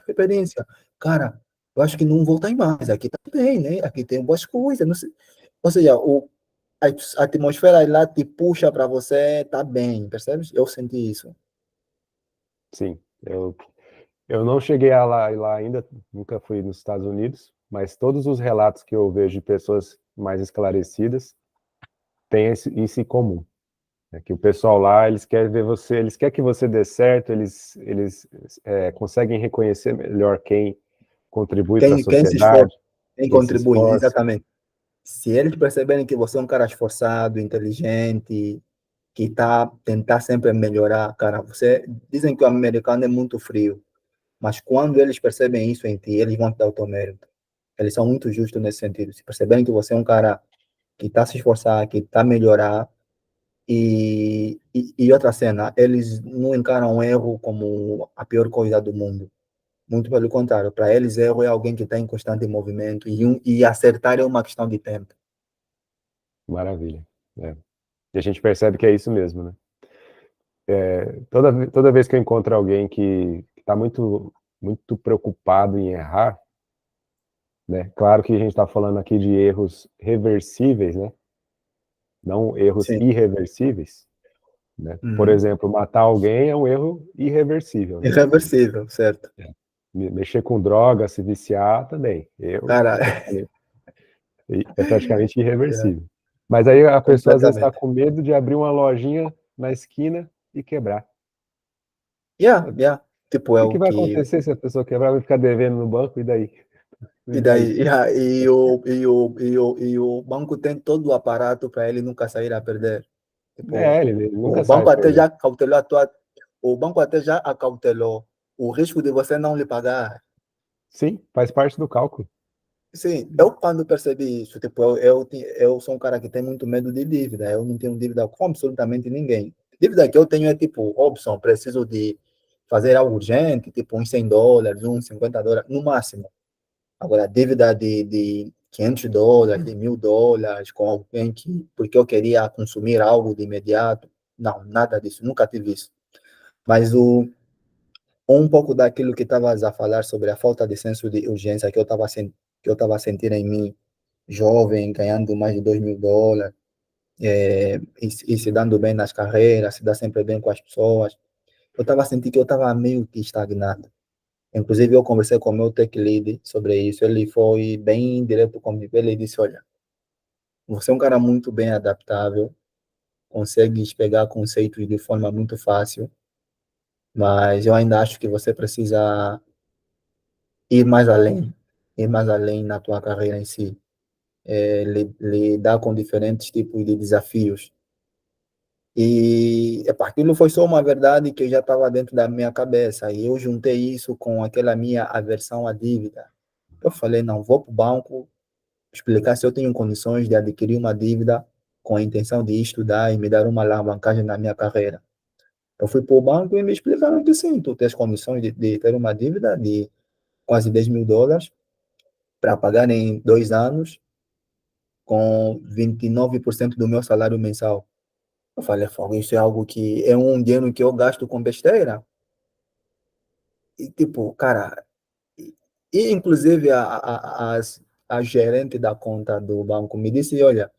experiência. Cara, eu acho que não voltar mais. Aqui tá bem, né? Aqui tem boas coisas. Não sei. Ou seja, a atmosfera lá te puxa para você, tá bem, percebes? Eu senti isso. Sim, eu não cheguei a lá ainda, nunca fui nos Estados Unidos, mas todos os relatos que eu vejo de pessoas mais esclarecidas têm isso em comum. É que o pessoal lá, eles querem ver você, eles querem que você dê certo, eles conseguem reconhecer melhor quem contribui para a Quem se esforça, sociedade, quem quem se contribui, esforça. exatamente. Se eles perceberem que você é um cara esforçado, inteligente, que tá tentar sempre melhorar, cara, você dizem que o americano é muito frio, mas quando eles percebem isso em ti, eles vão te dar o teu mérito. Eles são muito justos nesse sentido. Se perceberem que você é um cara que está se esforçar, que está a melhorar, e outra cena, eles não encaram o erro como a pior coisa do mundo. Muito pelo contrário, para eles, erro é alguém que está em constante movimento e acertar é uma questão de tempo. Maravilha. É. E a gente percebe que é isso mesmo, né? Toda vez que eu encontro alguém que está muito preocupado em errar, né? Claro que a gente está falando aqui de erros reversíveis, né? Não erros Sim. irreversíveis, né? Por Uhum. exemplo, matar alguém é um erro irreversível, né? Irreversível, certo? É. Mexer com droga, se viciar também. Eu Cara, é praticamente yeah, irreversível. Mas aí a pessoa às vezes está completamente. com medo de abrir uma lojinha na esquina e quebrar. Yeah, O yeah. Tipo, é que o vai que. acontecer se a pessoa quebrar? Vai ficar devendo no banco e daí? E E daí, daí? yeah, e o banco tem todo o aparato para ele nunca sair a perder. Tipo, Ele o nunca sai banco até perdendo. já cautelou a tua. O banco até já acautelou o risco de você não lhe pagar. Sim, faz parte do cálculo. Sim, eu quando percebi isso, tipo, eu sou um cara que tem muito medo de dívida, eu não tenho dívida com absolutamente ninguém. Dívida que eu tenho é tipo, Robson, preciso de fazer algo urgente, tipo uns US$ 100, uns US$ 50, no máximo. Agora, dívida de US$ 500, de US$ 1.000, com alguém que, porque eu queria consumir algo de imediato, não, nada disso, nunca tive isso. Mas um pouco daquilo que estavas a falar sobre a falta de senso de urgência que eu estava sentindo em mim, jovem, ganhando mais de US$ 2.000, e se dando bem nas carreiras, se dá sempre bem com as pessoas. Eu estava sentindo que eu estava meio que estagnado. Inclusive, eu conversei com o meu tech lead sobre isso. Ele foi bem direto comigo. Ele disse: Olha, você é um cara muito bem adaptável, consegue pegar conceitos de forma muito fácil, mas eu ainda acho que você precisa ir mais além, ir mais além na tua carreira em si, lidar com diferentes tipos de desafios. E epá, aquilo foi só uma verdade que já estava dentro da minha cabeça, e eu juntei isso com aquela minha aversão à dívida. Eu falei, não, vou para o banco explicar se eu tenho condições de adquirir uma dívida com a intenção de estudar e me dar uma alavancagem na minha carreira. Eu fui para o banco e me explicaram que sim, tu tens condições de ter uma dívida de quase US$ 10.000 para pagar em 2 anos com 29% do meu salário mensal. Eu falei, fogo, isso é algo que é um dinheiro que eu gasto com besteira. E tipo, cara, inclusive a gerente da conta do banco me disse, olha,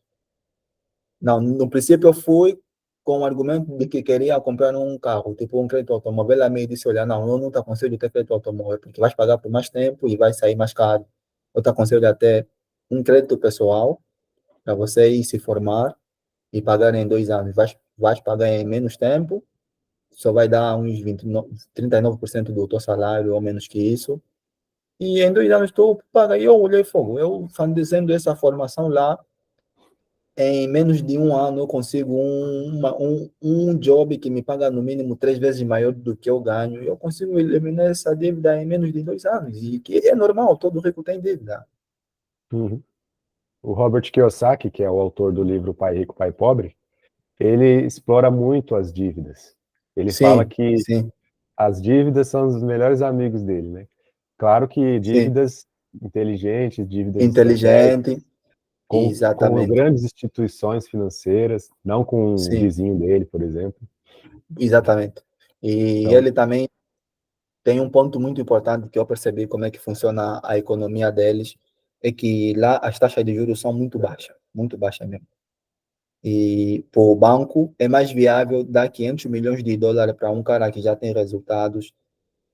não, no princípio eu fui com o argumento de que queria comprar um carro, tipo um crédito automóvel. Ela me disse, olha, não, eu não te aconselho ter crédito automóvel, porque vais pagar por mais tempo e vai sair mais caro. Eu te aconselho até um crédito pessoal, para você ir se formar e pagar em 2 anos. Vais pagar em menos tempo, só vai dar uns 39% do teu salário ou menos que isso. E em 2 anos tu paga. E eu olhei fogo. Eu fazendo essa formação lá, em menos de um ano eu consigo um job que me paga no mínimo 3 vezes maior do que eu ganho. Eu consigo eliminar essa dívida em menos de 2 anos. E que é normal, todo rico tem dívida. Uhum. O Robert Kiyosaki, que é o autor do livro Pai Rico, Pai Pobre, ele explora muito as dívidas. Ele fala Sim, que sim, as dívidas são os melhores amigos dele, né? Claro que sim. dívidas inteligentes, dívidas Inteligente, estratégicas, com exatamente. grandes instituições financeiras, não com o Sim, vizinho dele, por exemplo. exatamente. E Então, ele também tem um ponto muito importante que eu percebi como é que funciona a economia deles, é que lá as taxas de juros são muito baixas mesmo. E para o banco é mais viável dar 500 milhões de dólares para um cara que já tem resultados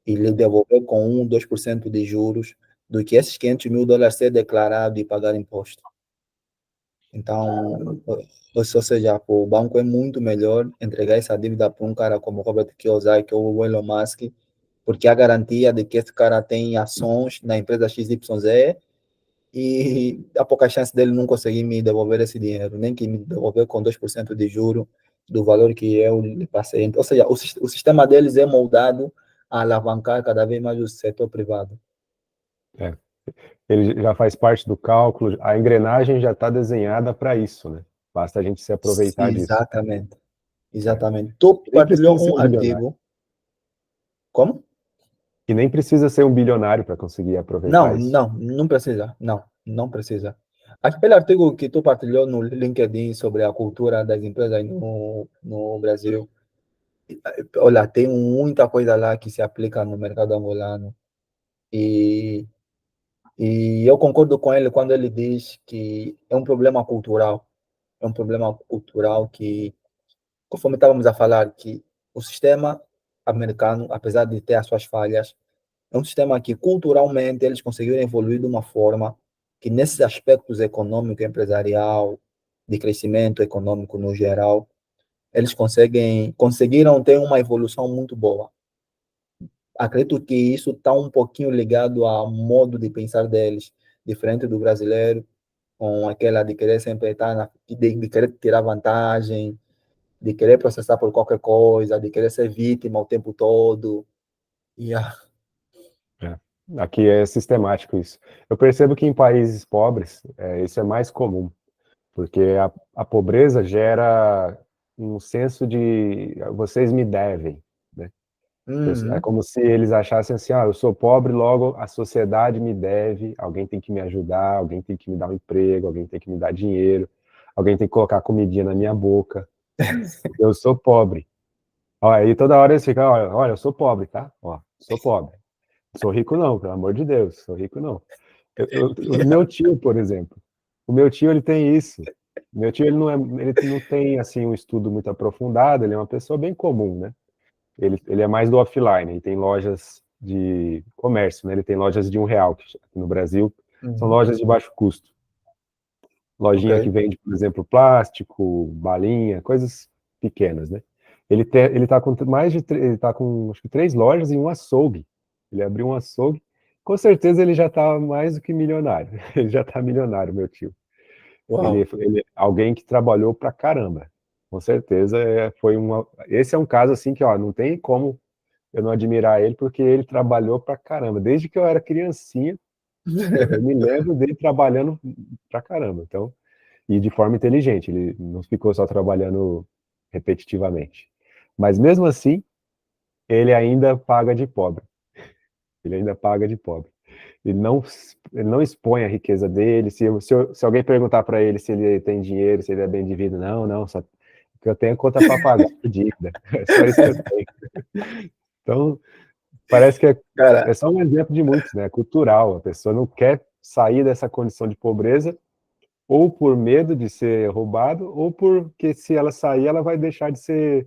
e lhe devolver com 2% de juros do que esses 500 mil dólares ser declarado e pagar imposto. Então, ou seja, o banco é muito melhor entregar essa dívida para um cara como Robert Kiyosaki ou o Elon Musk, porque a garantia de que esse cara tem ações na empresa XYZ e há pouca chance dele não conseguir me devolver esse dinheiro, nem que me devolver com 2% de juro do valor que eu lhe passei. Ou seja, o sistema deles é moldado a alavancar cada vez mais o setor privado. É. Ele já faz parte do cálculo, a engrenagem já está desenhada para isso, né? Basta a gente se aproveitar disso. Exatamente, É. exatamente. Tu Nem precisa partilhou ser um um bilionário. artigo, como? E nem precisa ser um bilionário para conseguir aproveitar isso. Não precisa, não precisa. Aquele artigo que tu partilhou no LinkedIn sobre a cultura das empresas no Brasil, olha, tem muita coisa lá que se aplica no mercado angolano. E, e eu concordo com ele quando ele diz que é um problema cultural. É um problema cultural que, conforme estávamos a falar, que o sistema americano, apesar de ter as suas falhas, é um sistema que culturalmente eles conseguiram evoluir de uma forma que nesses aspectos econômico, empresarial, de crescimento econômico no geral, eles conseguiram ter uma evolução muito boa. Acredito que isso está um pouquinho ligado ao modo de pensar deles, diferente do brasileiro, com aquela de querer sempre estar de querer tirar vantagem, de querer processar por qualquer coisa, de querer ser vítima o tempo todo. Yeah. É. Aqui é sistemático isso. Eu percebo que em países pobres, isso é mais comum, porque a pobreza gera um senso de vocês me devem, né? É Uhum. como se eles achassem assim, eu sou pobre, logo a sociedade me deve, alguém tem que me ajudar, alguém tem que me dar um emprego, alguém tem que me dar dinheiro, alguém tem que colocar comidinha na minha boca, porque eu sou pobre. Ó, aí toda hora eles ficam, olha, eu sou pobre, tá? Ó, sou pobre. Sou rico não, pelo amor de Deus, sou rico não. O meu tio, por exemplo, o meu tio ele tem isso. O meu tio ele não tem assim um estudo muito aprofundado, ele é uma pessoa bem comum, né? Ele é mais do offline, ele tem lojas de comércio, né? Ele tem lojas de R$ 1, que aqui no Brasil são Uhum. lojas de baixo custo. Lojinha que Ok. vende, por exemplo, plástico, balinha, coisas pequenas, né? Ele tá com mais de, ele tá com acho que 3 lojas e um açougue. Ele abriu um açougue. Com certeza ele já tá mais do que milionário. Ele já tá milionário, meu tio. Uau. Ele é alguém que trabalhou pra caramba. Com certeza foi uma. Esse é um caso assim que, ó, não tem como eu não admirar ele, porque ele trabalhou pra caramba. Desde que eu era criancinha, eu me lembro dele trabalhando pra caramba. Então, e de forma inteligente, ele não ficou só trabalhando repetitivamente. Mas mesmo assim, ele ainda paga de pobre. Ele ainda paga de pobre. Ele não expõe a riqueza dele. Se alguém perguntar para ele se ele tem dinheiro, se ele é bem de vida, não, só que eu tenho conta para pagar, dívida. É só isso que eu tenho. Então, parece que é Cara, só um exemplo de muitos, né? É cultural. A pessoa não quer sair dessa condição de pobreza ou por medo de ser roubado, ou porque se ela sair, ela vai deixar de ser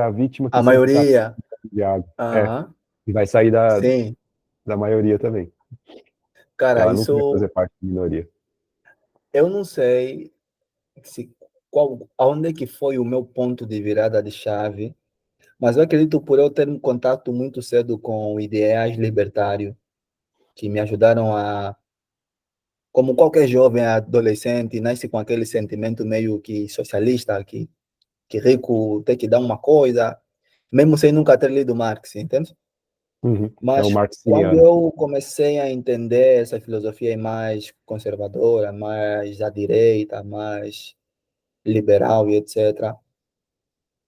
a vítima que a sempre está maioria. de água. Aham. E vai sair Sim. da maioria também. Cara, Ela nunca vai isso fazer parte da minoria. eu não sei se aonde é que foi o meu ponto de virada de chave, mas eu acredito por eu ter um contato muito cedo com ideais libertários que me ajudaram a, como qualquer jovem adolescente, nasce com aquele sentimento meio que socialista, que rico tem que dar uma coisa, mesmo sem nunca ter lido Marx, entende? Uhum. É o Mas quando marxiano. eu comecei a entender essa filosofia mais conservadora, mais à direita, mais liberal e etc.,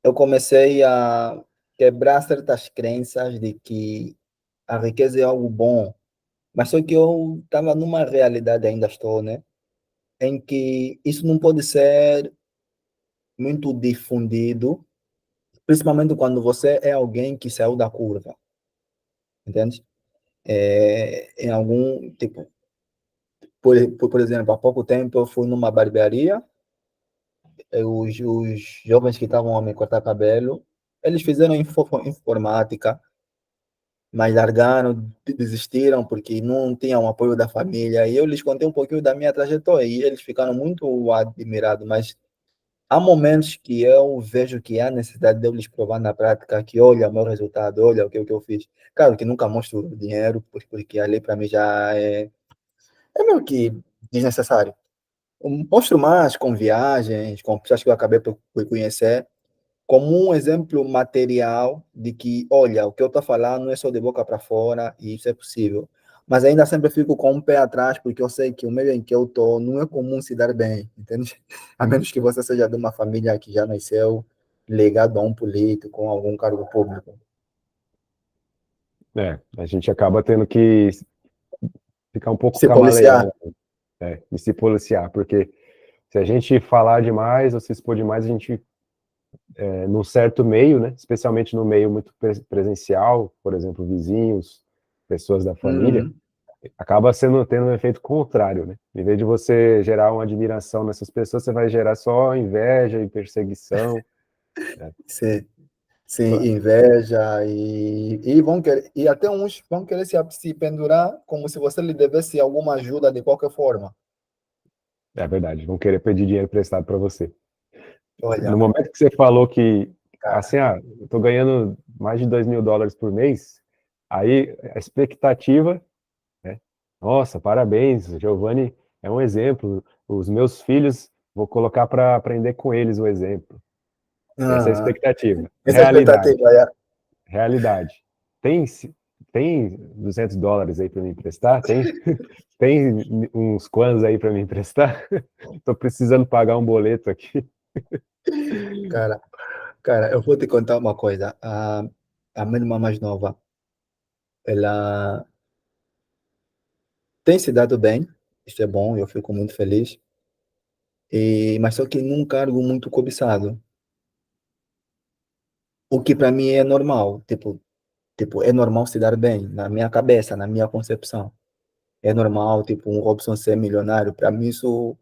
eu comecei a quebrar certas crenças de que a riqueza é algo bom, mas só que eu estava numa realidade, ainda estou, né, em que isso não pode ser muito difundido, principalmente quando você é alguém que saiu da curva. entende? Em algum, tipo, por exemplo, há pouco tempo eu fui numa barbearia, os jovens que estavam a me cortar cabelo, eles fizeram informática, mas largaram, desistiram porque não tinham apoio da família. E eu lhes contei um pouquinho da minha trajetória e eles ficaram muito admirados. Mas há momentos que eu vejo que há necessidade de eu lhes provar na prática que olha o meu resultado, olha o que eu fiz. Claro que nunca mostro o dinheiro, porque ali para mim já é meio que desnecessário. Mostro mais com viagens, com pessoas que eu acabei por conhecer, como um exemplo material de que, olha, o que eu estou falando não é só de boca para fora e isso é possível. Mas ainda sempre fico com um pé atrás, porque eu sei que o meio em que eu estou não é comum se dar bem, entende? A menos que você seja de uma família que já nasceu ligado a um político, com algum cargo público. A gente acaba tendo que ficar um pouco Se policiar, camaleão, e se policiar, porque se a gente falar demais ou se expor demais, a gente, num certo meio, né, especialmente no meio muito presencial, por exemplo, vizinhos, pessoas da família, uhum, acaba tendo um efeito contrário, né? Em vez de você gerar uma admiração nessas pessoas, você vai gerar só inveja e perseguição, né? sim, sim, inveja e vão querer, e até uns vão querer se pendurar como se você lhe devesse alguma ajuda de qualquer forma. É verdade, vão querer pedir dinheiro emprestado para você. No Olha, momento que você falou que, cara, assim, eu tô ganhando mais de US$ 2.000 por mês, aí a expectativa, né? Nossa, parabéns, Giovanni é um exemplo. Os meus filhos, vou colocar para aprender com eles o exemplo. Essa é a ah, expectativa. essa é a Realidade, expectativa, é. realidade. Tem, tem US$ 200 aí para me emprestar? Tem uns quantos aí para me emprestar? Tô precisando pagar um boleto aqui. Cara, cara, eu vou te contar uma coisa. A minha irmã mais nova, ela tem se dado bem, isso é bom, eu fico muito feliz, mas só que num cargo muito cobiçado, o que para mim é normal, tipo, é normal se dar bem, na minha cabeça, na minha concepção. É normal, tipo, um Robson ser milionário, para mim isso,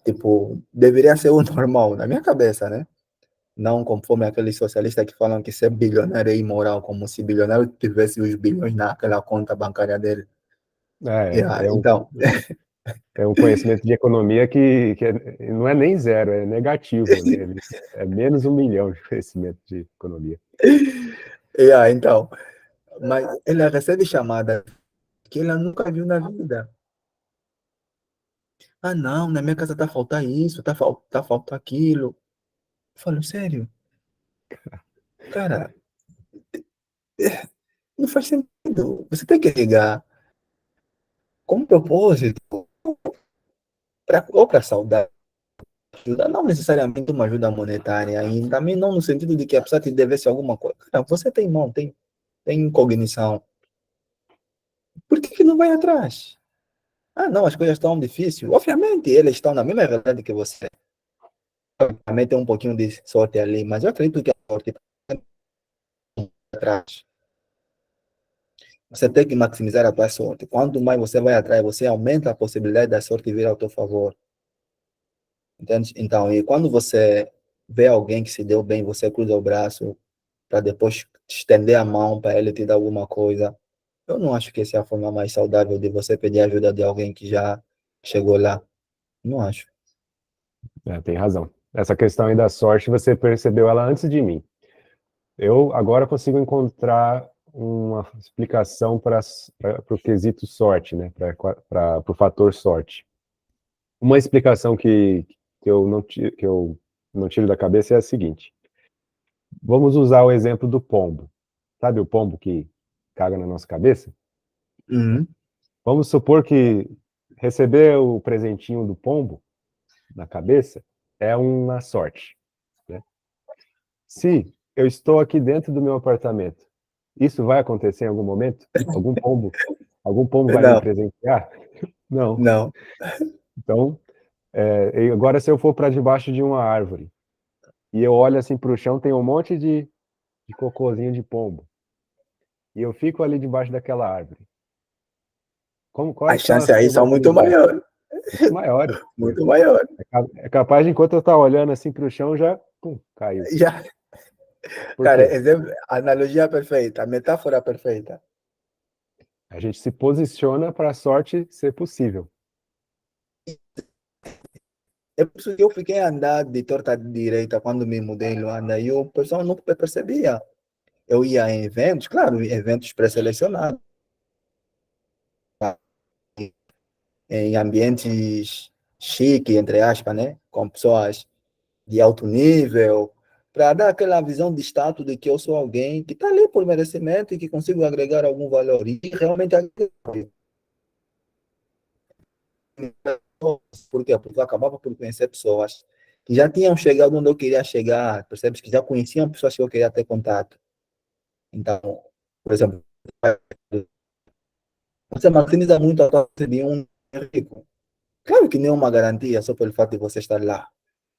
tipo, deveria ser o normal, na minha cabeça, né? Não conforme aqueles socialistas que falam que ser bilionário é imoral, como se bilionário tivesse os bilhões naquela conta bancária dele. É, é um, Então, é um conhecimento de economia não é nem zero, é negativo, né? É menos 1 milhão de conhecimento de economia. então, mas ela recebe chamada que ela nunca viu na vida. Ah, não, na minha casa tá faltando isso, tá faltando aquilo. Eu falo, sério? Cara, não faz sentido. Você tem que ligar com um propósito, ou para saudar, ajuda, não necessariamente uma ajuda monetária, e também não no sentido de que a pessoa te devesse alguma coisa. Cara, você tem mão, tem cognição. Por que que não vai atrás? Ah, não, as coisas estão difíceis. Obviamente, eles estão na mesma realidade que você. Também tem um pouquinho de sorte ali, mas eu acredito que a sorte está atrás. Você tem que maximizar a tua sorte. Quanto mais você vai atrás, você aumenta a possibilidade da sorte vir ao teu favor. Entende? Então, e quando você vê alguém que se deu bem, você cruza o braço para depois estender a mão para ele te dar alguma coisa. Eu não acho que essa é a forma mais saudável de você pedir ajuda de alguém que já chegou lá. Não acho. Tem razão. Essa questão aí da sorte, você percebeu ela antes de mim. Eu agora consigo encontrar uma explicação para o quesito sorte, né? Para o fator sorte. Uma explicação que eu não tiro da cabeça é a seguinte: vamos usar o exemplo do pombo. Sabe o pombo que caga na nossa cabeça? Uhum. Vamos supor que receber o presentinho do pombo na cabeça é uma sorte, né? Se eu estou aqui dentro do meu apartamento, isso vai acontecer em algum momento? Algum pombo vai me Não, presentear? Não. não. Então, e agora se eu for para debaixo de uma árvore e eu olho assim para o chão, tem um monte de cocôzinho de pombo. e eu fico ali debaixo daquela árvore, quais As são chances as aí são muito probabilidades? maiores, Muito maiores. muito maiores. É capaz de, enquanto eu estar olhando assim para o chão, já pum, caiu. Já, Por cara, quê? exemplo, analogia perfeita, metáfora perfeita. A gente se posiciona para a sorte ser possível. É por isso que eu fiquei a andar de torta de direita quando me mudei em Luanda e o pessoal nunca percebia. Eu ia em eventos, claro, eventos pré-selecionados, em ambientes chique, entre aspas, né? Com pessoas de alto nível, para dar aquela visão de status de que eu sou alguém que está ali por merecimento e que consigo agregar algum valor. E realmente por quê? Porque eu acabava por conhecer pessoas que já tinham chegado onde eu queria chegar, percebes? Que já conheciam pessoas que eu queria ter contato. Então, por exemplo, você maximiza muito a tua chance de um rico. Claro que não é uma garantia só pelo fato de você estar lá,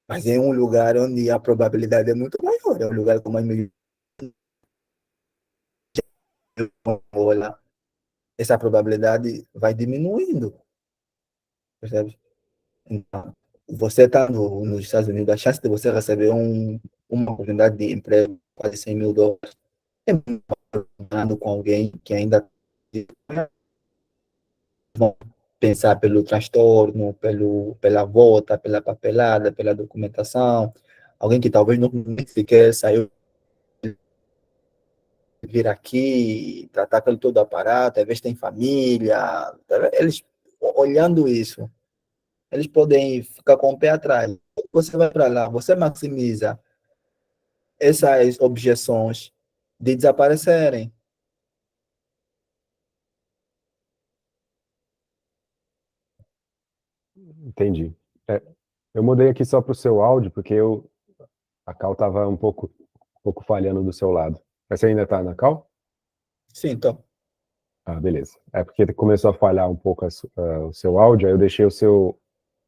mas é um lugar onde a probabilidade é muito maior. É um lugar com mais milhões de pessoas. Essa probabilidade vai diminuindo, percebe? Então, você está nos Estados Unidos, a chance de você receber uma oportunidade de emprego quase $100.000 é muito falando com alguém que ainda vão pensar pelo transtorno, pela volta, pela papelada, pela documentação, alguém que talvez não sequer saiu vir aqui, tratar aquele todo aparato, às vezes tem família, eles olhando isso, eles podem ficar com o pé atrás. Você vai para lá, você maximiza essas objeções de desaparecerem. Entendi. É, eu mudei aqui só para o seu áudio, porque a cal estava um pouco falhando do seu lado. Mas você ainda está na cal? Sim, então, Ah, beleza. É porque começou a falhar um pouco o seu áudio, aí eu deixei o seu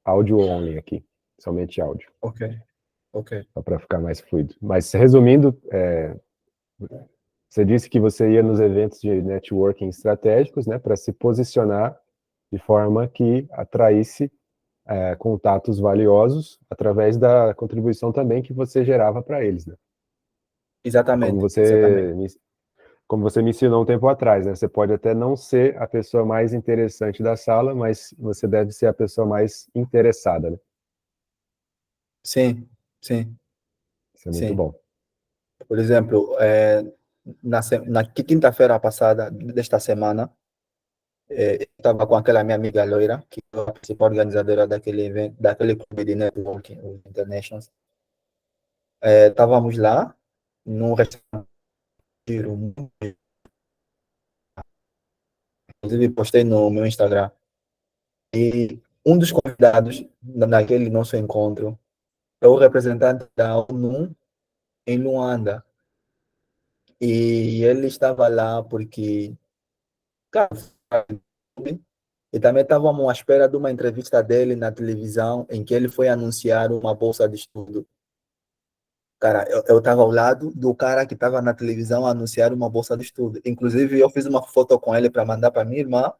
áudio only aqui, somente áudio, ok, ok. só para ficar mais fluido. Mas resumindo, você disse que você ia nos eventos de networking estratégicos, né, para se posicionar de forma que atraísse contatos valiosos através da contribuição também que você gerava para eles, né? Como Exatamente, você exatamente. como você me ensinou um tempo atrás, né? Você pode até não ser a pessoa mais interessante da sala, mas você deve ser a pessoa mais interessada, né? Sim, sim, Isso é muito sim. bom. Por exemplo, na quinta-feira passada desta semana, eu estava com aquela minha amiga loira, que é a principal organizadora daquele evento, daquele clube de networking, o International. Estávamos lá, num restaurante, inclusive postei no meu Instagram. E um dos convidados naquele nosso encontro é o representante da ONU em Luanda. E ele estava lá porque, cara, e também estávamos à espera de uma entrevista dele na televisão, em que ele foi anunciar uma bolsa de estudo. Cara, eu estava ao lado do cara que estava na televisão a anunciar uma bolsa de estudo. Inclusive, eu fiz uma foto com ele para mandar para minha irmã.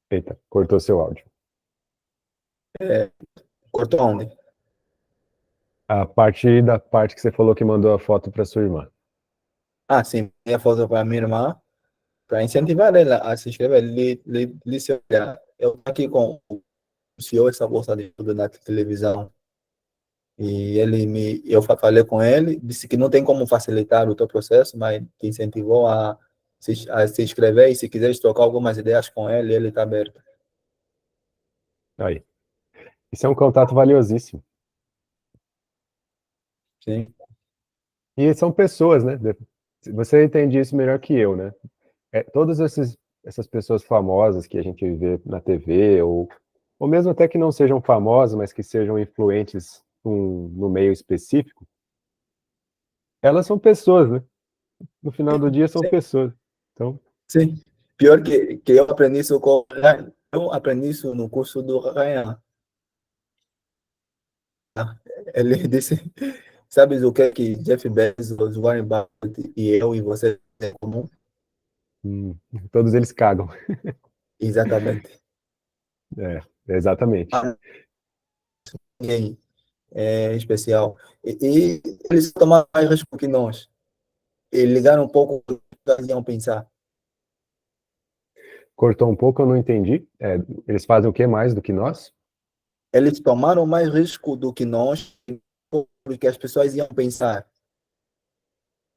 Eita, cortou seu áudio. Cortou onde? A partir da parte que você falou que mandou a foto para sua irmã. Ah, sim, minha foto para minha irmã, para incentivar ela a se inscrever. Olha, eu estou aqui com o CEO essa bolsa de estudo na televisão. E eu falei com ele, disse que não tem como facilitar o teu processo, mas te incentivou a se inscrever e se quiseres trocar algumas ideias com ele, ele está aberto. Aí. Isso é um contato valiosíssimo. Sim, E são pessoas, né? Você entende isso melhor que eu, né? Todas essas pessoas famosas que a gente vê na TV, ou mesmo até que não sejam famosas, mas que sejam influentes no meio específico, elas são pessoas, né? No final do dia são sim, pessoas. Então, sim. Pior que eu aprendi isso eu aprendi isso no curso do Ryan. Ele disse, sabes o que é que Jeff Bezos, Warren Buffett e eu e você têm em comum? Hum, todos eles cagam. Exatamente. É, exatamente. Ah, ninguém é especial. E eles tomaram mais risco que nós. E ligaram um pouco o que iam pensar. Cortou um pouco, eu não entendi. É, eles fazem o que mais do que nós? Eles tomaram mais risco do que nós, porque as pessoas iam pensar.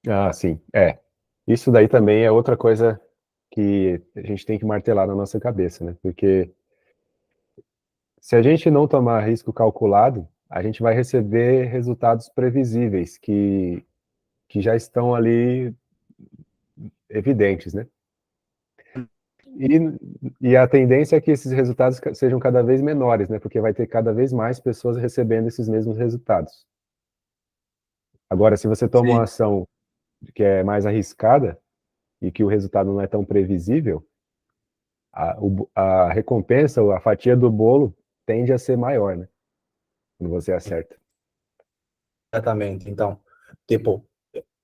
Ah, sim. É. Isso daí também é outra coisa que a gente tem que martelar na nossa cabeça, né? Porque se a gente não tomar risco calculado, a gente vai receber resultados previsíveis que já estão ali evidentes, né? E a tendência é que esses resultados sejam cada vez menores, né? Porque vai ter cada vez mais pessoas recebendo esses mesmos resultados. Agora, se você toma uma Sim, ação que é mais arriscada e que o resultado não é tão previsível, a recompensa ou a fatia do bolo tende a ser maior, né? Quando você acerta. exatamente. Então, tipo,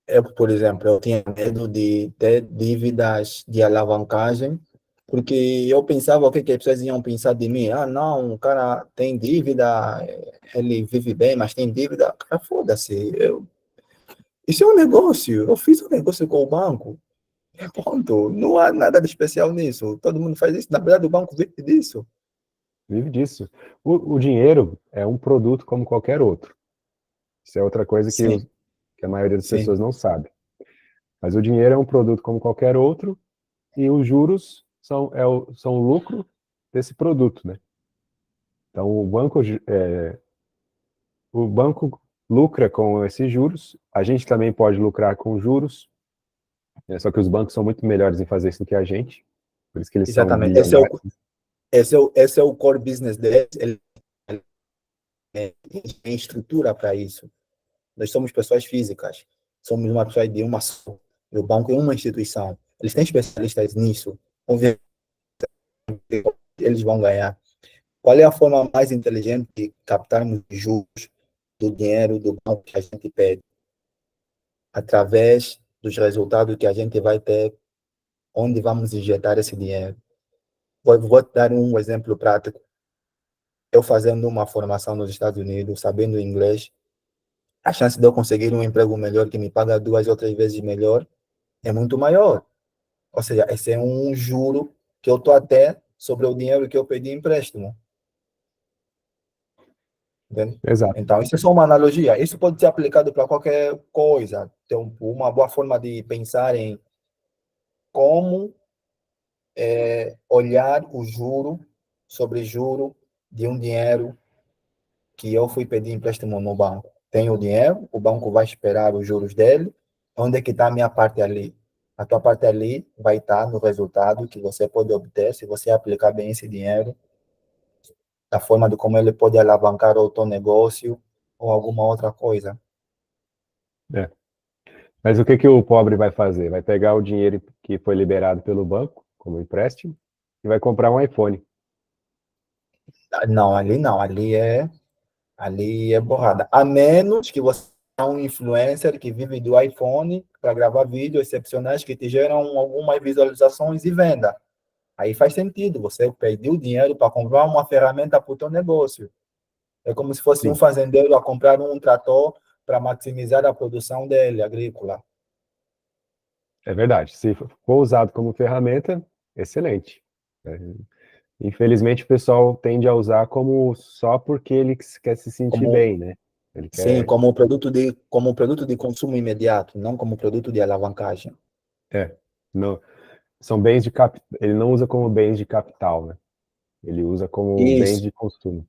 eu, por exemplo, eu tinha medo de ter dívidas de alavancagem, porque eu pensava o que que as pessoas iam pensar de mim. Ah, não, o cara tem dívida, ele vive bem, mas tem dívida. Cara, foda-se. Isso é um negócio. Eu fiz um negócio com o banco. Ponto. Não há nada de especial nisso. Todo mundo faz isso. Na verdade, o banco vive disso. Vive disso. O dinheiro é um produto como qualquer outro. Isso é outra coisa Sim, que a maioria das sim, pessoas não sabe. Mas o dinheiro é um produto como qualquer outro e os juros são o lucro desse produto, né? Então, o banco lucra com esses juros, a gente também pode lucrar com juros, né? Só que os bancos são muito melhores em fazer isso do que a gente, por isso que eles são exatamente. bilionários. Esse é o core business deles. Ele tem estrutura para isso. Nós somos pessoas físicas, somos uma pessoa de uma só. E o banco é uma instituição. Eles têm especialistas nisso. Obviamente, eles vão ganhar. Qual é a forma mais inteligente de captarmos juros do dinheiro do banco que a gente pede? Através dos resultados que a gente vai ter, onde vamos injetar esse dinheiro. Vou te dar um exemplo prático. Eu fazendo uma formação nos Estados Unidos, sabendo inglês, a chance de eu conseguir um emprego melhor que me paga duas ou três vezes melhor é muito maior. Ou seja, esse é um juro que eu estou até sobre o dinheiro que eu pedi empréstimo. Entende? Exato. Então, isso é só uma analogia. Isso pode ser aplicado para qualquer coisa. Então, uma boa forma de pensar em como olhar o juro sobre juro de um dinheiro que eu fui pedir empréstimo no banco. Tenho o dinheiro, o banco vai esperar os juros dele. Onde é que está a minha parte ali? A tua parte ali vai estar no resultado que você pode obter se você aplicar bem esse dinheiro, da forma de como ele pode alavancar o teu negócio ou alguma outra coisa. É. Mas o que que o pobre vai fazer? Vai pegar o dinheiro que foi liberado pelo banco, como empréstimo, e vai comprar um iPhone. Não, ali não, ali é borrada. A menos que você seja um influencer que vive do iPhone para gravar vídeos excepcionais que te geram algumas visualizações e venda. Aí faz sentido, você pediu dinheiro para comprar uma ferramenta para o teu negócio. É como se fosse um Sim, fazendeiro a comprar um trator para maximizar a produção dele, agrícola. é verdade. Se for usado como ferramenta, excelente. É, infelizmente, o pessoal tende a usar como só porque ele quer se sentir Como, bem, né? Ele sim, quer. como produto de consumo imediato, não como produto de alavancagem. É, não, são bens de capital. Ele não usa como bens de capital, né? Ele usa como bens Isso, de consumo.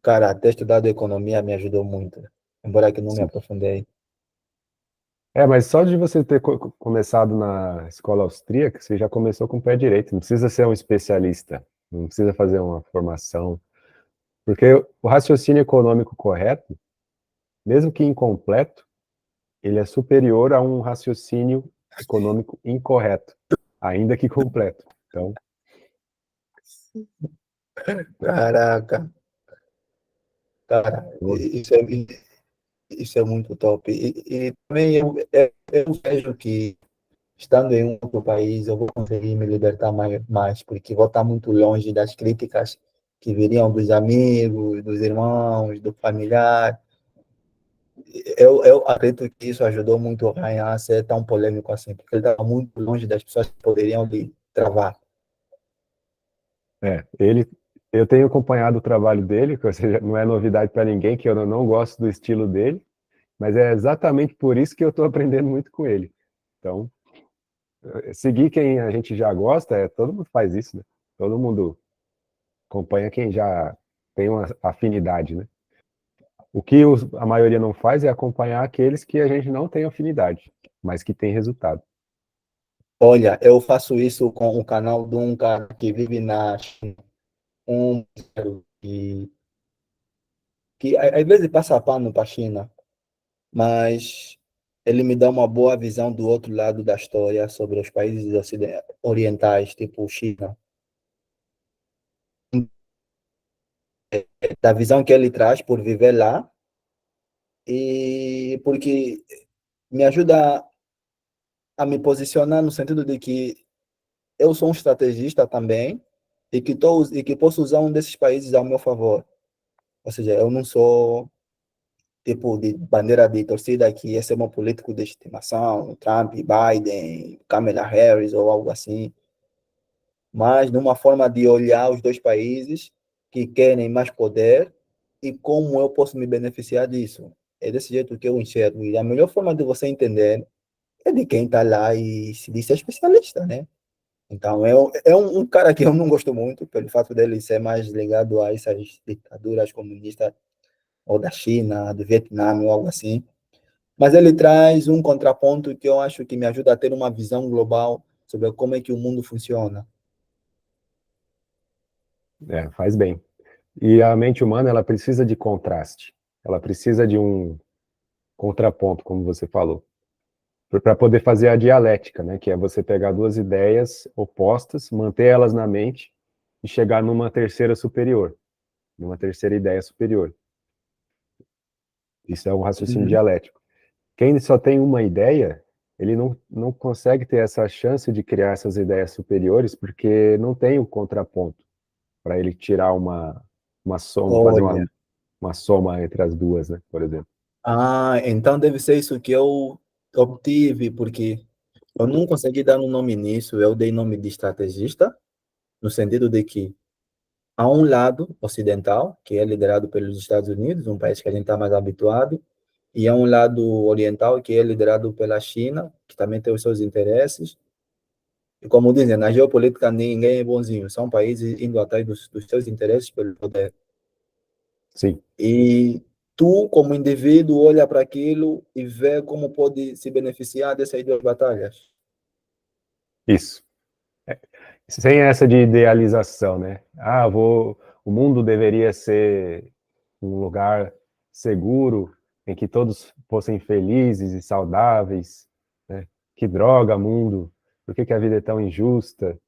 cara, ter estudado economia me ajudou muito, embora que não me Sim. aprofundei. É, mas só de você ter começado na escola austríaca, você já começou com o pé direito. Não precisa ser um especialista, não precisa fazer uma formação, porque o raciocínio econômico correto, mesmo que incompleto, ele é superior a um raciocínio econômico incorreto, ainda que completo. Então, Caraca. Cara, Todo. isso é muito top. E também eu vejo que, estando em um outro país, eu vou conseguir me libertar mais, porque vou estar muito longe das críticas que viriam dos amigos, dos irmãos, do familiar. Eu acredito que isso ajudou muito o Ryan a ser tão polêmico assim, porque ele estava muito longe das pessoas que poderiam lhe travar. Ele, eu tenho acompanhado o trabalho dele, que ou seja, não é novidade para ninguém que eu não gosto do estilo dele, mas é exatamente por isso que eu estou aprendendo muito com ele. Então, seguir quem a gente já gosta, todo mundo faz isso, né? Todo mundo acompanha quem já tem uma afinidade, né? O que a maioria não faz é acompanhar aqueles que a gente não tem afinidade, mas que tem resultado. Olha, eu faço isso com o canal de um cara que vive na China, um que, que às vezes passa pano para a China, mas ele me dá uma boa visão do outro lado da história sobre os países orientais, tipo China, da visão que ele traz por viver lá e porque me ajuda a me posicionar no sentido de que eu sou um estrategista também e que posso usar um desses países ao meu favor. Ou seja, eu não sou tipo de bandeira de torcida que esse é meu político de estimação, Trump, Biden, Kamala Harris ou algo assim, mas numa forma de olhar os dois países que querem mais poder e como eu posso me beneficiar disso. É desse jeito que eu enxergo. E a melhor forma de você entender é de quem está lá e se diz ser especialista, né? Então, um cara que eu não gosto muito, pelo fato dele ser mais ligado a essas ditaduras comunistas, ou da China, do Vietnã, ou algo assim. Mas ele traz um contraponto que eu acho que me ajuda a ter uma visão global sobre como é que o mundo funciona. Faz bem. E a mente humana, ela precisa de contraste. Ela precisa de um contraponto, como você falou, para poder fazer a dialética, né? Que é você pegar duas ideias opostas, manter elas na mente e chegar numa terceira superior, numa terceira ideia superior. Isso é um raciocínio Uhum. dialético. Quem só tem uma ideia, ele não consegue ter essa chance de criar essas ideias superiores porque não tem o contraponto para ele tirar uma soma, fazer Olha, uma soma entre as duas, né, por exemplo. então deve ser isso que eu obtive, porque eu não consegui dar um nome nisso, eu dei nome de estrategista, no sentido de que há um lado ocidental, que é liderado pelos Estados Unidos, um país que a gente está mais habituado, e há um lado oriental, que é liderado pela China, que também tem os seus interesses. E como dizem, na geopolítica ninguém é bonzinho, são países indo atrás dos seus interesses pelo poder. Sim, E tu, como indivíduo, olha para aquilo e vê como pode se beneficiar dessas duas batalhas. isso. Sem essa de idealização, né? O mundo deveria ser um lugar seguro em que todos fossem felizes e saudáveis, né? Que droga, mundo! Por que que a vida é tão injusta?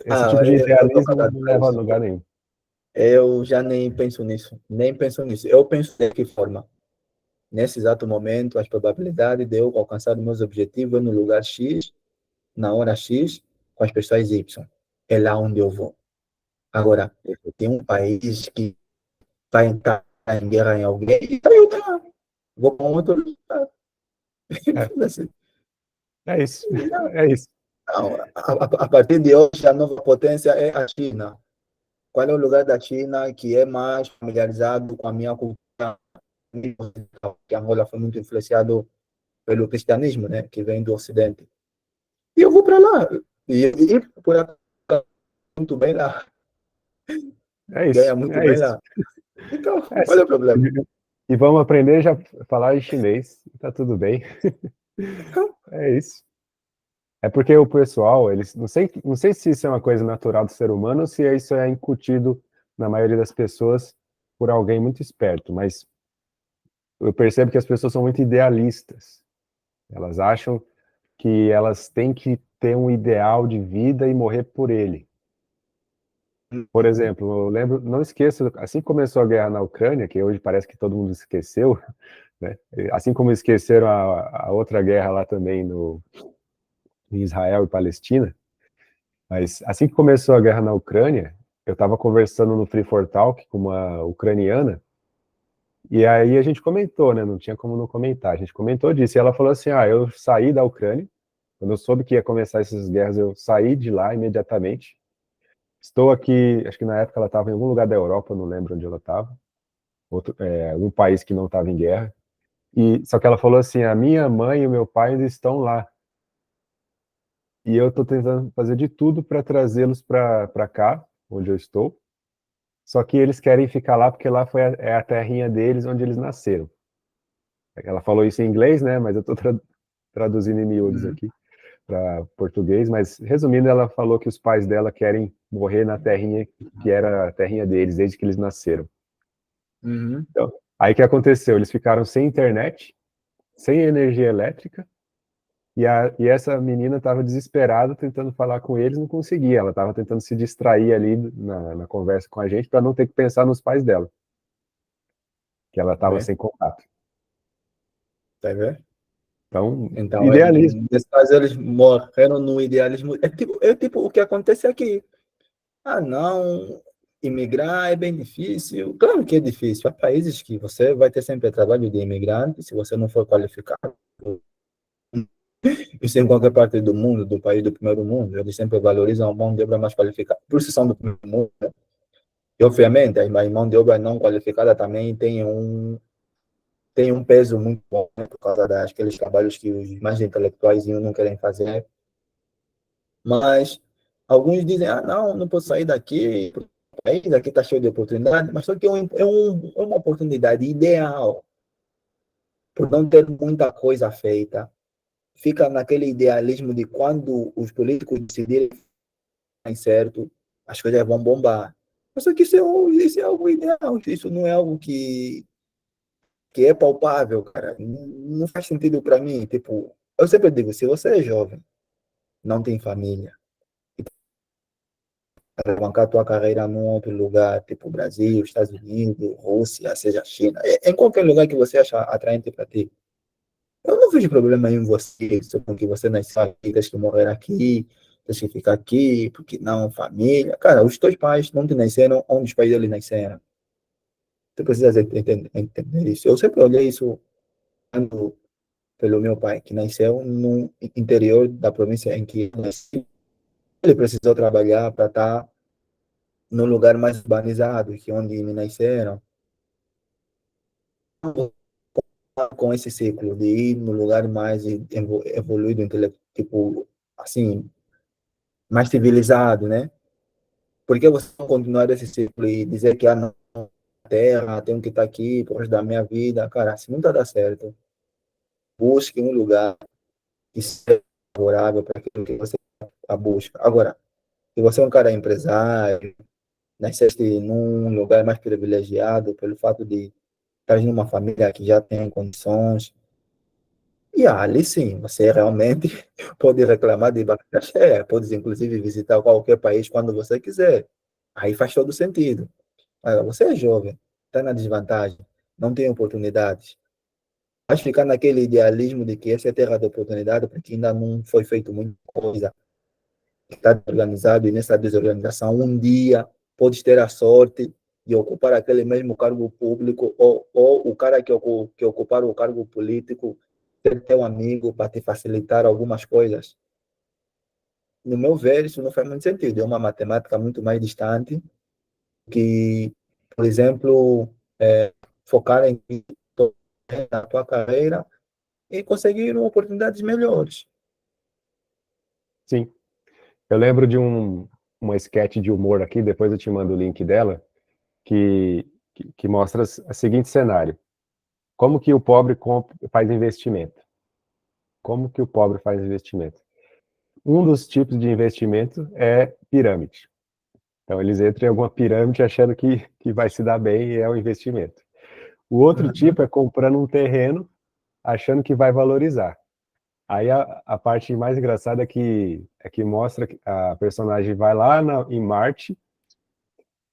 Esse Ah, tipo de eu estou idealismo cagado não para leva a isso. lugar nenhum. Eu já nem penso nisso, nem penso nisso. Eu penso de que forma? Nesse exato momento, as probabilidades de eu alcançar os meus objetivos é no lugar X, na hora X, com as pessoas Y. É lá onde eu vou. Agora, tem um país que vai entrar em guerra em alguém, então eu tá, vou para um outro lugar. É, Foda-se. é isso. É isso. Não, a partir de hoje, a nova potência é a China. Qual é o lugar da China que é mais familiarizado com a minha cultura? Que Angola foi muito influenciado pelo cristianismo, né, que vem do Ocidente. E eu vou para lá. E por acaso, muito bem lá. É isso. Ganha muito É bem isso. lá. Então, É, qual é o problema? e vamos aprender já a falar em chinês. Tá tudo bem. É isso. É porque o pessoal, eles não sei se isso é uma coisa natural do ser humano ou se isso é incutido na maioria das pessoas por alguém muito esperto, mas eu percebo que as pessoas são muito idealistas. Elas acham que elas têm que ter um ideal de vida e morrer por ele. Por exemplo, eu lembro, não esqueço, assim que começou a guerra na Ucrânia, que hoje parece que todo mundo esqueceu, né? Assim como esqueceram a outra guerra lá também em Israel e Palestina, mas assim que começou a guerra na Ucrânia, eu estava conversando no Free for Talk com uma ucraniana, e aí a gente comentou, né? Não tinha como não comentar. A gente comentou disso, e ela falou assim: ah, eu saí da Ucrânia, quando eu soube que ia começar essas guerras, eu saí de lá imediatamente. Estou aqui, acho que na época ela estava em algum lugar da Europa, não lembro onde ela estava, um país que não estava em guerra. E só que ela falou assim: a minha mãe e o meu pai ainda estão lá. E eu estou tentando fazer de tudo para trazê-los para cá, onde eu estou. Só que eles querem ficar lá porque lá é a terrinha deles, onde eles nasceram. Ela falou isso em inglês, né? Mas eu estou traduzindo em miúdos Uhum, aqui para português. Mas resumindo, ela falou que os pais dela querem morrer na terrinha que era a terrinha deles desde que eles nasceram. uhum. Então, aí o que aconteceu? Eles ficaram sem internet, sem energia elétrica. E essa menina estava desesperada tentando falar com eles, não conseguia. Ela estava tentando se distrair ali na conversa com a gente para não ter que pensar nos pais dela, que ela Tá estava vendo? sem contato. Tá vendo? Então, Então, idealismo. nesse caso, eles morreram no idealismo. É tipo o que acontece aqui. Ah, não, imigrar é bem difícil. Claro que é difícil. Há países que você vai ter sempre trabalho de imigrante, se você não for qualificado. Isso em qualquer parte do mundo, do país do primeiro mundo, eles sempre valorizam a mão de obra mais qualificada. Por isso são do primeiro mundo, né? E, obviamente, a mão de obra não qualificada também tem um peso muito bom, né, por causa daqueles trabalhos que os mais intelectuais não querem fazer. Mas alguns dizem, ah, não, não posso sair daqui, o país aqui está cheio de oportunidade, mas só que é uma oportunidade ideal, por não ter muita coisa feita. Fica naquele idealismo de quando os políticos decidirem certo, as coisas vão bombar. Mas só que isso é algo ideal, isso não é algo que é palpável, cara. Não faz sentido para mim. Tipo, eu sempre digo, se você é jovem, não tem família, alavancar tua carreira num outro lugar, tipo Brasil, Estados Unidos, Rússia, seja China, em qualquer lugar que você acha atraente para ti. Eu não vejo problema em você, porque você nasceu aqui, tens que morrer aqui, tens que ficar aqui, porque não, família. Cara, os teus pais não te nasceram onde os pais deles nasceram. Você precisa entender isso. Eu sempre olhei isso pelo meu pai, que nasceu no interior da província em que eu nasci. Ele precisou trabalhar para estar no lugar mais urbanizado, que é onde me nasceram, com esse ciclo de ir no lugar mais evoluído, tipo, assim, mais civilizado, né? Por que você não continuar esse ciclo e dizer que, não, terra, tenho que estar aqui por resto da minha vida? Cara, assim nunca dá certo. Busque um lugar que seja favorável para aquilo que você a busca. Agora, se você é um cara empresário, nasceste num lugar mais privilegiado pelo fato de estar em uma família que já tem condições, e ali sim, você realmente pode reclamar de barriga cheia, pode inclusive visitar qualquer país quando você quiser. Aí faz todo sentido. Agora, você é jovem, está na desvantagem, não tem oportunidades. Mas ficar naquele idealismo de que essa é a terra de oportunidade, porque ainda não foi feito muita coisa, está organizado, e nessa desorganização, um dia pode ter a sorte de ocupar aquele mesmo cargo público, ou o cara que ocupar o cargo político ser teu amigo para te facilitar algumas coisas. No meu ver, isso não faz muito sentido. É uma matemática muito mais distante que, por exemplo, focar em na tua carreira e conseguir oportunidades melhores. Sim. Eu lembro de uma sketch de humor aqui, depois eu te mando o link dela, que mostra o seguinte cenário. Como que o pobre faz investimento? Como que o pobre faz investimento? Um dos tipos de investimento é pirâmide. Então, eles entram em alguma pirâmide achando que vai se dar bem e é o investimento. O outro Uhum. tipo é comprando um terreno achando que vai valorizar. Aí a parte mais engraçada é que mostra que a personagem vai lá em Marte,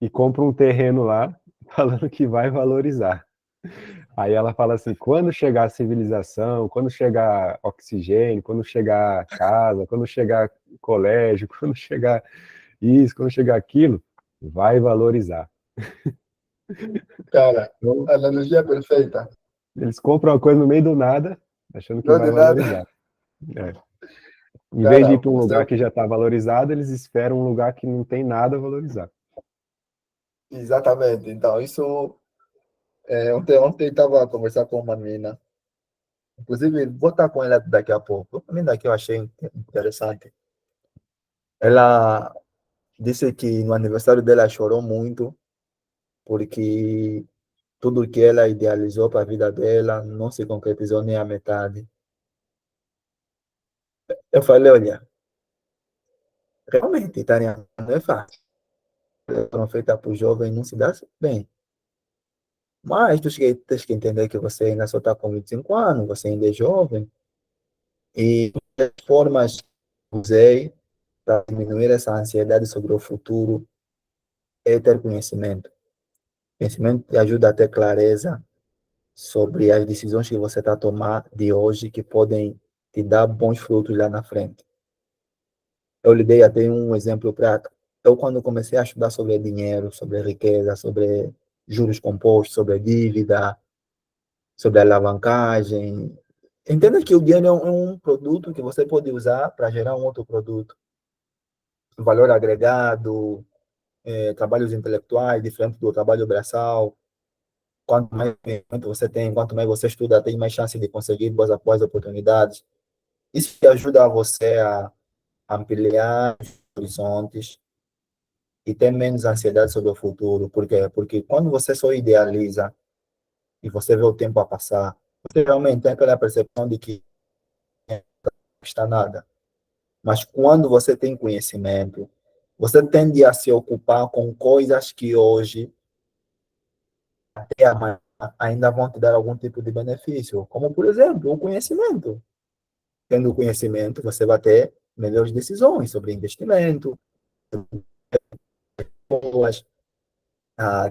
e compra um terreno lá, falando que vai valorizar. Aí ela fala assim, quando chegar a civilização, quando chegar oxigênio, quando chegar casa, quando chegar colégio, quando chegar isso, quando chegar aquilo, vai valorizar. Cara, Então, a analogia é perfeita. eles compram uma coisa no meio do nada, achando que Não vai de nada. valorizar. É. Em vez de Cara, ir para um lugar que já está valorizado, eles esperam um lugar que não tem nada a valorizar. exatamente. Então, isso, ontem estava a conversar com uma menina. Inclusive, vou estar com ela daqui a pouco. Uma menina que eu achei interessante. Ela disse que no aniversário dela chorou muito, porque tudo que ela idealizou para a vida dela não se concretizou nem a metade. Eu falei, olha, realmente, Tânia, não é fácil. Foram feitas para o jovem não se dá bem. Mas tu tens que entender que você ainda só está com 25 anos, você ainda é jovem, e as formas que usei para diminuir essa ansiedade sobre o futuro é ter conhecimento. Conhecimento te ajuda a ter clareza sobre as decisões que você está a tomar de hoje, que podem te dar bons frutos lá na frente. Eu lhe dei até um exemplo prático. Eu, quando comecei a estudar sobre dinheiro, sobre riqueza, sobre juros compostos, sobre dívida, sobre alavancagem, entenda que o dinheiro é um produto que você pode usar para gerar um outro produto. Valor agregado, trabalhos intelectuais, diferente do trabalho braçal. Quanto mais conhecimento você tem, quanto mais você estuda, tem mais chance de conseguir boas após oportunidades. Isso te ajuda você a ampliar os horizontes e ter menos ansiedade sobre o futuro. Por quê? Porque quando você só idealiza e você vê o tempo a passar, você realmente tem aquela percepção de que não está nada. Mas quando você tem conhecimento, você tende a se ocupar com coisas que hoje, até amanhã, ainda vão te dar algum tipo de benefício. Como, por exemplo, o conhecimento. Tendo conhecimento, você vai ter melhores decisões sobre investimento,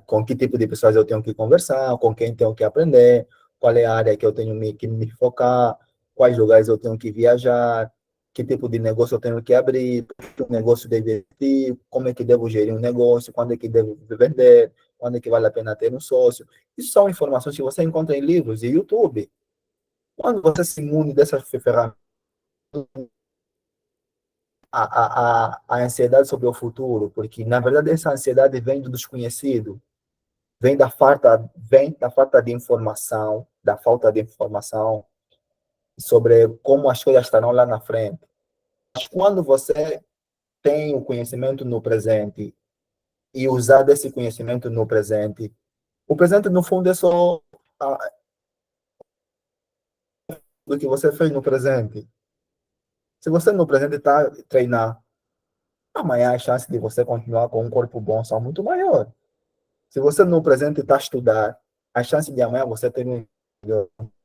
com que tipo de pessoas eu tenho que conversar, com quem tenho que aprender, qual é a área que eu tenho que me focar, quais lugares eu tenho que viajar, que tipo de negócio eu tenho que abrir, que negócio deve ter, como é que devo gerir um negócio, quando é que devo vender, quando é que vale a pena ter um sócio. Isso são informações que você encontra em livros e YouTube. Quando você se imune dessas ferramentas, a ansiedade sobre o futuro, porque na verdade essa ansiedade vem do desconhecido, vem da falta de informação, da falta de informação sobre como as coisas estarão lá na frente. Mas quando você tem o conhecimento no presente e usar desse conhecimento no presente, o presente no fundo é só o que você fez no presente. Se você no presente está treinar, amanhã as chances de você continuar com um corpo bom são muito maiores. Se você no presente está a estudar, as chances de amanhã você ter um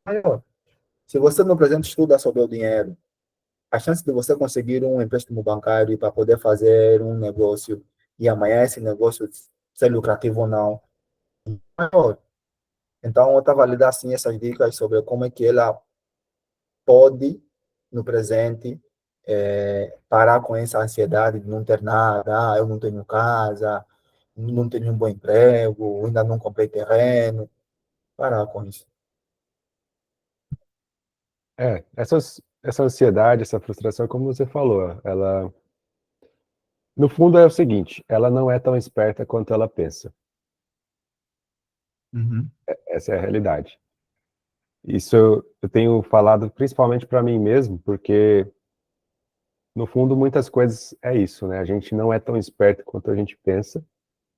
maior. Se você no presente estuda sobre o dinheiro, a chance de você conseguir um empréstimo bancário para poder fazer um negócio e amanhã esse negócio ser lucrativo ou não, é maior. Então, eu estava a lhe dar assim, essas dicas sobre como é que ela pode, no presente, parar com essa ansiedade de não ter nada, eu não tenho casa, não tenho um bom emprego, ainda não comprei terreno, parar com isso. Essa ansiedade, essa frustração, como você falou, ela, no fundo é o seguinte, ela não é tão esperta quanto ela pensa. Uhum. Essa é a realidade. Isso eu tenho falado principalmente para mim mesmo, porque no fundo muitas coisas é isso, né? A gente não é tão esperto quanto a gente pensa,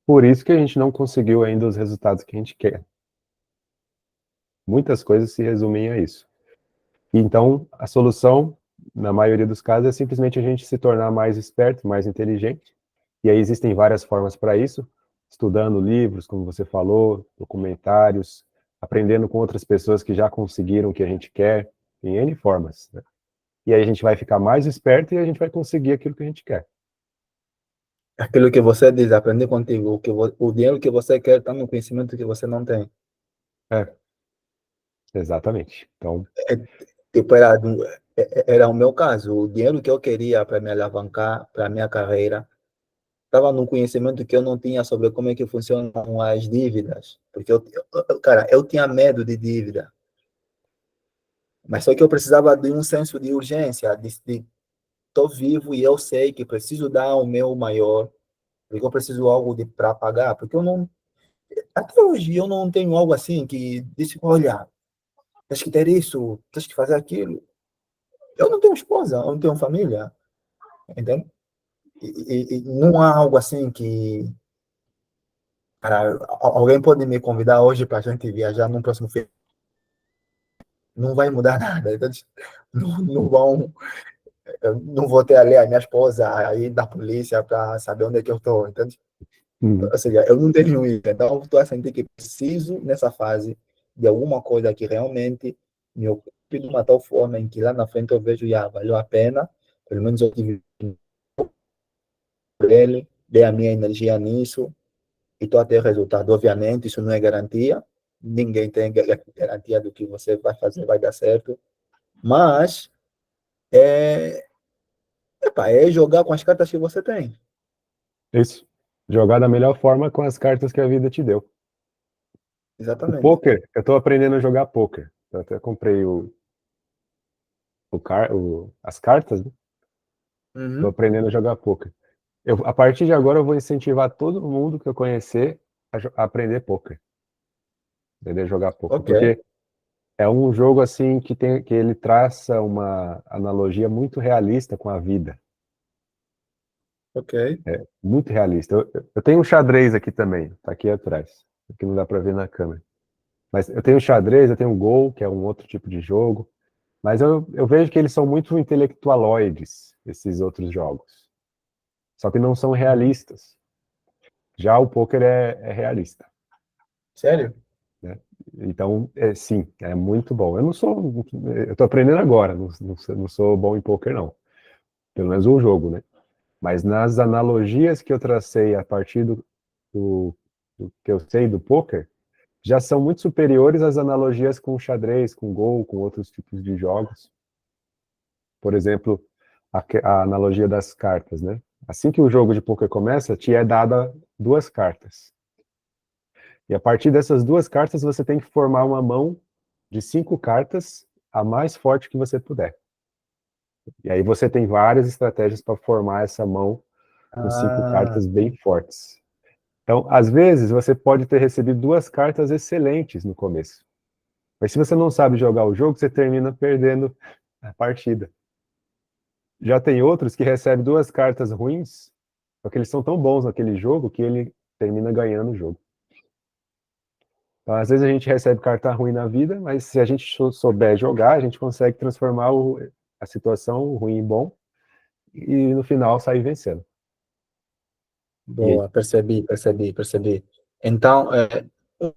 por isso que a gente não conseguiu ainda os resultados que a gente quer. Muitas coisas se resumem a isso. Então, a solução, na maioria dos casos, é simplesmente a gente se tornar mais esperto, mais inteligente. E aí existem várias formas para isso, estudando livros, como você falou, documentários, aprendendo com outras pessoas que já conseguiram o que a gente quer, em N formas, né? E aí a gente vai ficar mais esperto e a gente vai conseguir aquilo que a gente quer. Aquilo que você diz, aprender contigo, o dinheiro que você quer está no conhecimento que você não tem. É, exatamente. Então, É, tipo, era o meu caso. O dinheiro que eu queria para me alavancar, para a minha carreira, estava num conhecimento que eu não tinha sobre como é que funcionam as dívidas. Porque, cara, eu tinha medo de dívida. Mas só que eu precisava de um senso de urgência, de tô vivo e eu sei que preciso dar o meu maior, porque eu preciso algo de para pagar, porque eu não, até hoje eu não tenho algo assim que disse, olha, tens que ter isso, tens que fazer aquilo. Eu não tenho esposa, eu não tenho família, entende? E não há algo assim que, cara, alguém pode me convidar hoje para a gente viajar num próximo filme, não vai mudar nada, então, não vão, eu não vou ter ali a minha esposa aí da polícia para saber onde é que eu estou, entende? uhum, Ou seja, eu não tenho isso. Então, eu estou a sentir que preciso, nessa fase, de alguma coisa que realmente me ocupe de uma tal forma em que lá na frente eu vejo, já, valeu a pena, pelo menos eu tive por ele, dei a minha energia nisso e estou a ter resultado. Obviamente, isso não é garantia, ninguém tem garantia do que você vai fazer, vai dar certo, mas é, epa, é jogar com as cartas que você tem. isso. Jogar da melhor forma com as cartas que a vida te deu. O Exatamente. poker, eu tô aprendendo a jogar poker. Eu até comprei as cartas, né? Tô Uhum. aprendendo a jogar poker. A partir de agora, eu vou incentivar todo mundo que eu conhecer a aprender poker, aprender a jogar poker, Ok, porque é um jogo assim que ele traça uma analogia muito realista com a vida, ok. muito realista. Eu tenho um xadrez aqui também, tá aqui atrás, aqui não dá para ver na câmera. Mas eu tenho xadrez, eu tenho Go, que é um outro tipo de jogo, mas eu vejo que eles são muito intelectualoides, esses outros jogos, só que não são Uhum. realistas. Já o poker é realista. Sério? Né? Então, sim, é muito bom. Eu tô aprendendo agora, não sou bom em poker, não. Pelo menos o jogo, né? Mas nas analogias que eu tracei a partir do, do que eu sei do poker, já são muito superiores às analogias com xadrez, com Go, com outros tipos de jogos. Por exemplo, a analogia das cartas, né? Assim que o jogo de poker começa, te é dada duas cartas. E a partir dessas duas cartas, você tem que formar uma mão de 5 cartas, a mais forte que você puder. E aí você tem várias estratégias para formar essa mão com cinco Ah, cartas bem fortes. Então, às vezes, você pode ter recebido duas cartas excelentes no começo. Mas se você não sabe jogar o jogo, você termina perdendo a partida. Já tem outros que recebem duas cartas ruins, só que eles são tão bons naquele jogo que ele termina ganhando o jogo. Então, às vezes a gente recebe carta ruim na vida, mas se a gente souber jogar, a gente consegue transformar a situação ruim em bom e no final sair vencendo. E aí, boa, percebi. Então, um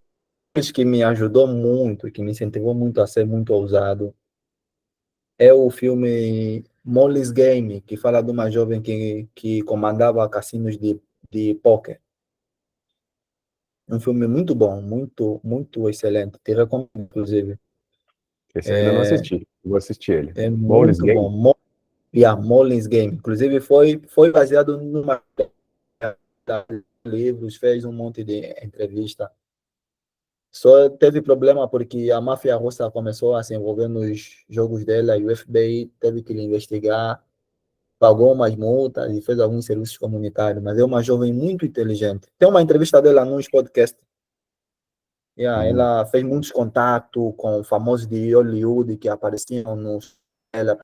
dos que me ajudou muito, que me incentivou muito a ser muito ousado, é o filme Molly's Game, que fala de uma jovem que comandava cassinos de poker. Um filme muito bom, muito excelente. Te recomendo, inclusive. esse eu ainda não É, assisti, vou assistir ele. é Bowl's muito bom. Game? Yeah, Molly's Game. Inclusive, foi baseado numa livros, fez um monte de entrevista. Só teve problema porque a máfia russa começou a se envolver nos jogos dela e o FBI teve que lhe investigar, pagou umas multas e fez alguns serviços comunitários, mas é uma jovem muito inteligente. Tem uma entrevista dela nos podcasts. Yeah, Hum. ela fez muitos contatos com famosos de Hollywood que apareciam nos ela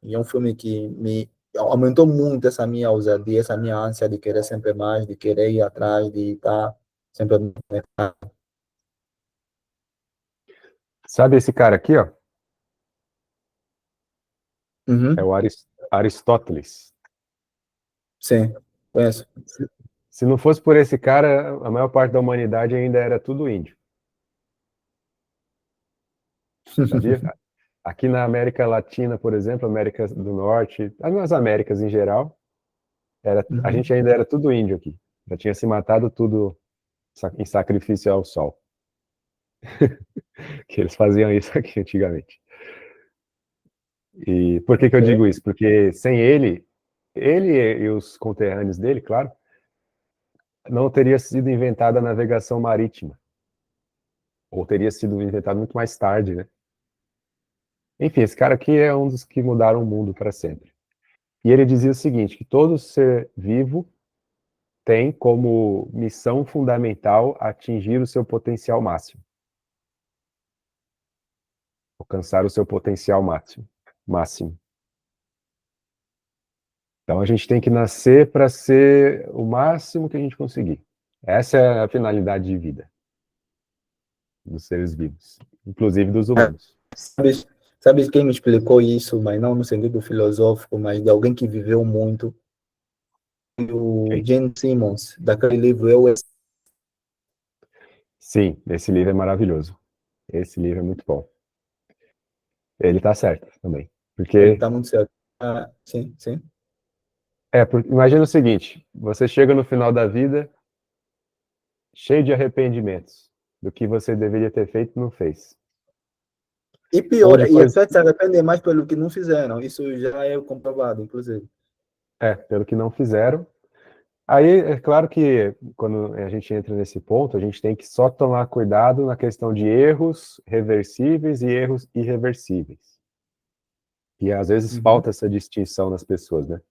e é um filme que me aumentou muito essa minha ousadia, essa minha ânsia de querer sempre mais, de querer ir atrás, de estar sempre. Sabe esse cara aqui, ó? É Uhum, o Aristóteles. sim, conheço. Se não fosse por esse cara, a maior parte da humanidade ainda era tudo índio, sabia? Aqui na América Latina, por exemplo, América do Norte, nas Américas em geral, A Uhum. gente ainda era tudo índio aqui. Já tinha se matado tudo em sacrifício ao sol. Que eles faziam isso aqui antigamente. E por que que eu Ok. digo isso? Porque sem ele, ele e os conterrâneos dele, claro, não teria sido inventada a navegação marítima. Ou teria sido inventado muito mais tarde, né? Enfim, esse cara aqui é um dos que mudaram o mundo para sempre. E ele dizia o seguinte, que todo ser vivo tem como missão fundamental atingir o seu potencial máximo. Alcançar o seu potencial máximo. Então a gente tem que nascer para ser o máximo que a gente conseguir. Essa é a finalidade de vida dos seres vivos, inclusive dos humanos. Sabes, sabes quem me explicou isso, mas não no sentido filosófico, mas de alguém que viveu muito? O Ok? Gene Simmons, daquele livro Eu, Sim, esse livro é maravilhoso. Esse livro é muito bom. Ele está certo também. ele Porque, está muito certo. Ah, sim, sim. imagina o seguinte, você chega no final da vida cheio de arrependimentos do que você deveria ter feito e não fez. E Ou pior, e depois, até se arrepender mais pelo que não fizeram. Isso já é comprovado, inclusive. pelo que não fizeram. Aí, é claro que quando a gente entra nesse ponto, a gente tem que só tomar cuidado na questão de erros reversíveis e erros irreversíveis. E às vezes Uhum, falta essa distinção nas pessoas, né?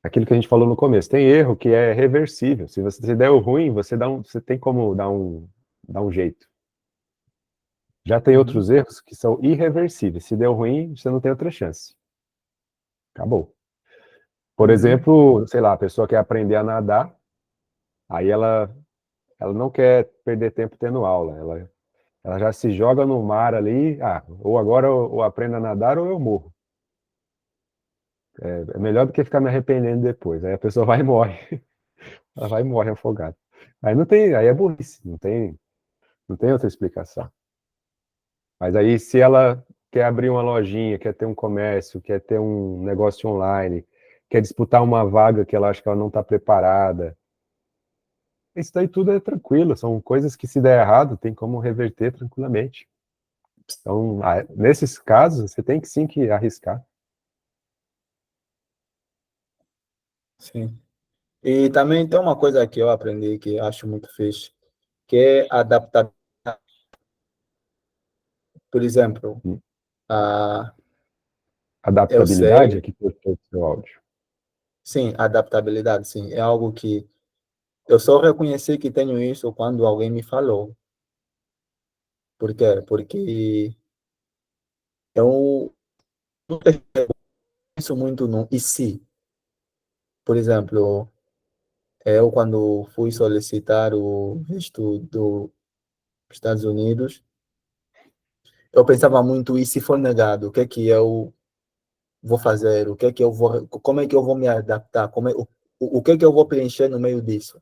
Aquilo que a gente falou no começo, tem erro que é reversível. Se você der o ruim, você tem como dar um jeito. Já tem uhum, outros erros que são irreversíveis. Se deu ruim, você não tem outra chance. Acabou. Por uhum, exemplo, sei lá, a pessoa quer aprender a nadar, aí ela não quer perder tempo tendo aula. Ela já se joga no mar ali, ou agora eu aprendo a nadar ou eu morro. É melhor do que ficar me arrependendo depois. Aí a pessoa vai e morre. Ela vai e morre afogada. Aí não tem, aí é burrice, não tem outra explicação. Mas aí se ela quer abrir uma lojinha, quer ter um comércio, quer ter um negócio online, quer disputar uma vaga que ela acha que ela não está preparada, isso daí tudo é tranquilo, são coisas que se der errado, tem como reverter tranquilamente. Então, nesses casos, você tem que sim que arriscar. sim. E também tem uma coisa que eu aprendi que eu acho muito fixe, que é adaptar. Por exemplo, ah, eu Adaptabilidade, sei, aqui cortou o seu áudio. sim, adaptabilidade, sim, é algo que eu só reconheci que tenho isso quando alguém me falou. Por quê? Porque eu penso muito no e se. Por exemplo, eu quando fui solicitar o visto dos Estados Unidos, eu pensava muito, e se for negado, o que é que eu vou fazer? O que é que eu vou, como é que eu vou me adaptar? O que é que eu vou preencher no meio disso?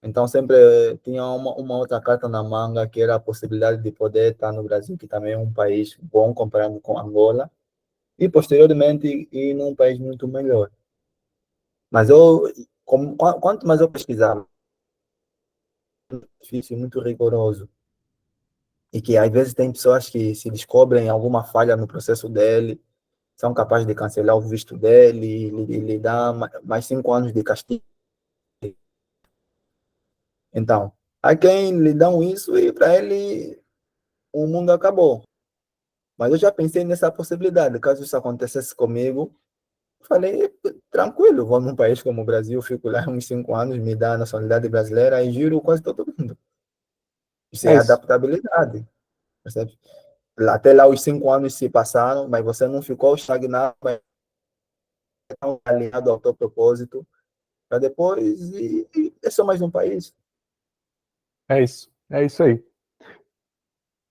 Então, sempre tinha uma outra carta na manga, que era a possibilidade de poder estar no Brasil, que também é um país bom comparado com Angola, e posteriormente ir num país muito melhor. Mas quanto mais eu pesquisava, difícil, muito rigoroso, e que às vezes tem pessoas que se descobrem alguma falha no processo dele, são capazes de cancelar o visto dele, lhe dar mais 5 anos de castigo. Então, há quem lhe dão isso e para ele o mundo acabou. Mas eu já pensei nessa possibilidade. Caso isso acontecesse comigo, falei, tranquilo, vou num país como o Brasil, fico lá uns 5 anos, me dá a nacionalidade brasileira e giro quase todo mundo. Isso é É isso. adaptabilidade, percebe? Até lá os 5 anos se passaram, mas você não ficou estagnado, mas não alinhado ao teu propósito, para depois e é só mais um país. É isso. É isso aí.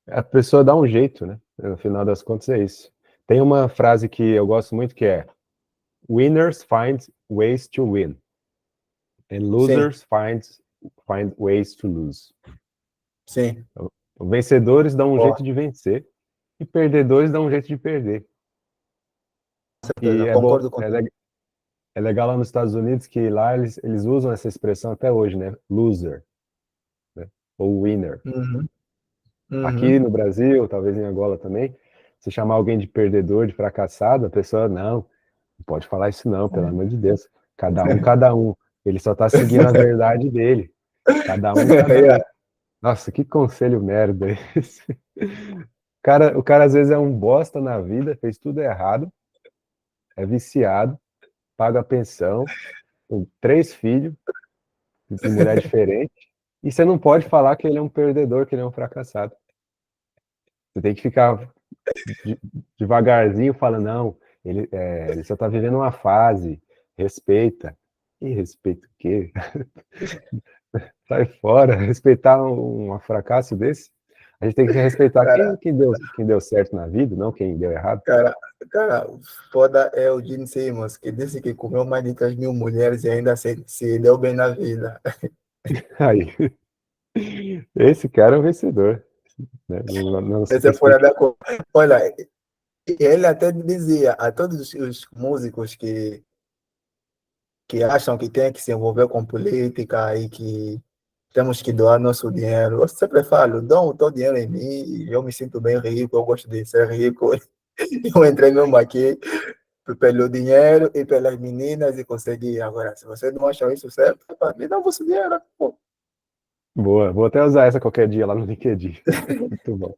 A pessoa dá um jeito, né? No final das contas é isso. Tem uma frase que eu gosto muito que é Winners find ways to win and Sim, losers find ways to lose. sim, Então, vencedores dão um jeito concordo, de vencer e perdedores dão um jeito de perder. com E certeza, é bom, concordo contigo. É legal lá nos Estados Unidos que lá eles usam essa expressão até hoje, né? Loser, né? Ou winner. Uhum, Aqui uhum. no Brasil, talvez em Angola também, se chamar alguém de perdedor, de fracassado, a pessoa, não pode falar isso não, pelo amor de Deus. Cada um, cada um. Ele só tá seguindo a verdade dele. Cada um, cada Yeah. um. Nossa, que conselho merda esse. O cara às vezes é um bosta na vida, fez tudo errado, é viciado, paga pensão, tem 3 filhos de mulher diferente, e você não pode falar que ele é um perdedor, que ele é um fracassado. Você tem que ficar de- devagarzinho falando, não, ele só tá vivendo uma fase, respeita. E respeito o quê? Sai fora, respeitar um fracasso desse. A gente tem que respeitar Cara, quem deu certo na vida, não quem deu errado. cara, cara, o foda é o Gene Simmons, que disse que comeu mais de 3.000 mulheres e ainda se deu bem na vida. Aí, esse cara é o vencedor, né? Na nossa Esse é fora perspectiva. da cor. Olha, ele até dizia a todos os músicos que acham que tem que se envolver com política e que temos que doar nosso dinheiro. Eu sempre falo, dão o teu dinheiro em mim, eu me sinto bem rico, eu gosto de ser rico. Eu entrei mesmo aqui pelo dinheiro e pelas meninas e consegui. Agora, se você não acha isso certo, me dá o vosso dinheiro. Pô. Boa, vou até usar essa qualquer dia lá no LinkedIn. Muito bom.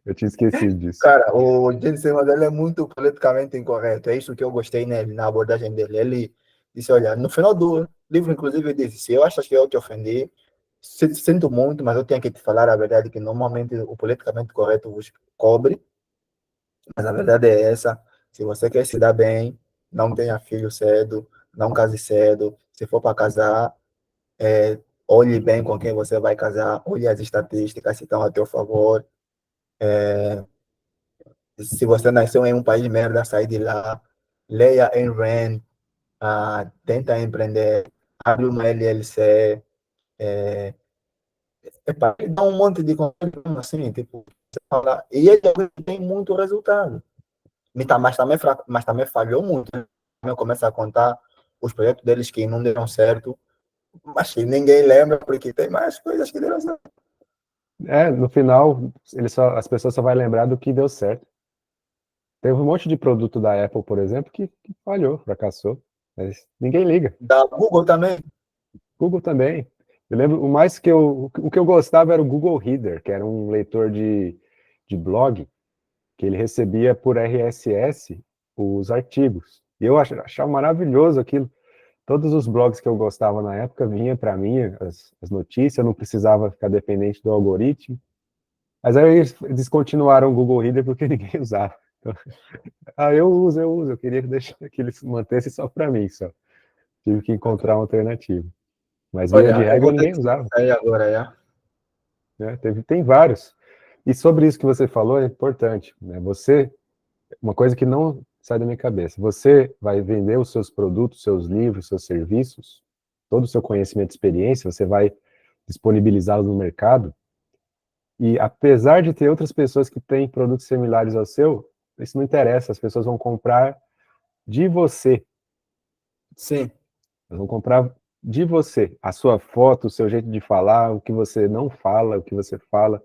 Eu tinha esquecido disso. Cara, o Gene Simmons, ele é muito politicamente incorreto. É isso que eu gostei nele, na abordagem dele. Ele disse, olha, no final do livro, inclusive, ele disse, se eu acho que eu te ofendi, sinto muito, mas eu tenho que te falar a verdade, que normalmente o politicamente correto vos cobre, mas a verdade é essa. Se você quer se dar bem, não tenha filho cedo, não case cedo. Se for para casar, olhe bem com quem você vai casar, olhe as estatísticas se estão a teu favor. Se você nasceu em um país merda, sai de lá, leia Ayn Rand, tenta empreender, abre uma LLC, epa, dá um monte de conselho assim, tipo, você fala, e ele tem muito resultado. Mas também falhou muito. Né? Começa a contar os projetos deles que não deram certo, mas que ninguém lembra porque tem mais coisas que deram certo. No final, as pessoas só vão lembrar do que deu certo. Teve um monte de produto da Apple, por exemplo, que falhou, fracassou. Mas ninguém liga. Da Google também, Google também. Eu lembro, o que eu gostava era o Google Reader, que era um leitor de blog, que ele recebia por RSS os artigos. E eu achava maravilhoso aquilo. Todos os blogs que eu gostava na época vinha para mim as notícias, eu não precisava ficar dependente do algoritmo. Mas aí eles descontinuaram o Google Reader porque ninguém usava. Então, eu uso, eu queria deixar que ele se mantesse só para mim, só. Tive que encontrar uma alternativa. Mas via de olha, eu regra vou ter ninguém que usava, sair agora, já. né? Tem vários. E sobre isso que você falou é importante, né? Uma coisa que não sai da minha cabeça, você vai vender os seus produtos, seus livros, seus serviços, todo o seu conhecimento e experiência, você vai disponibilizá-los no mercado, e apesar de ter outras pessoas que têm produtos similares ao seu, isso não interessa, as pessoas vão comprar de você, Sim. elas vão comprar de você, a sua foto, o seu jeito de falar, o que você não fala, o que você fala,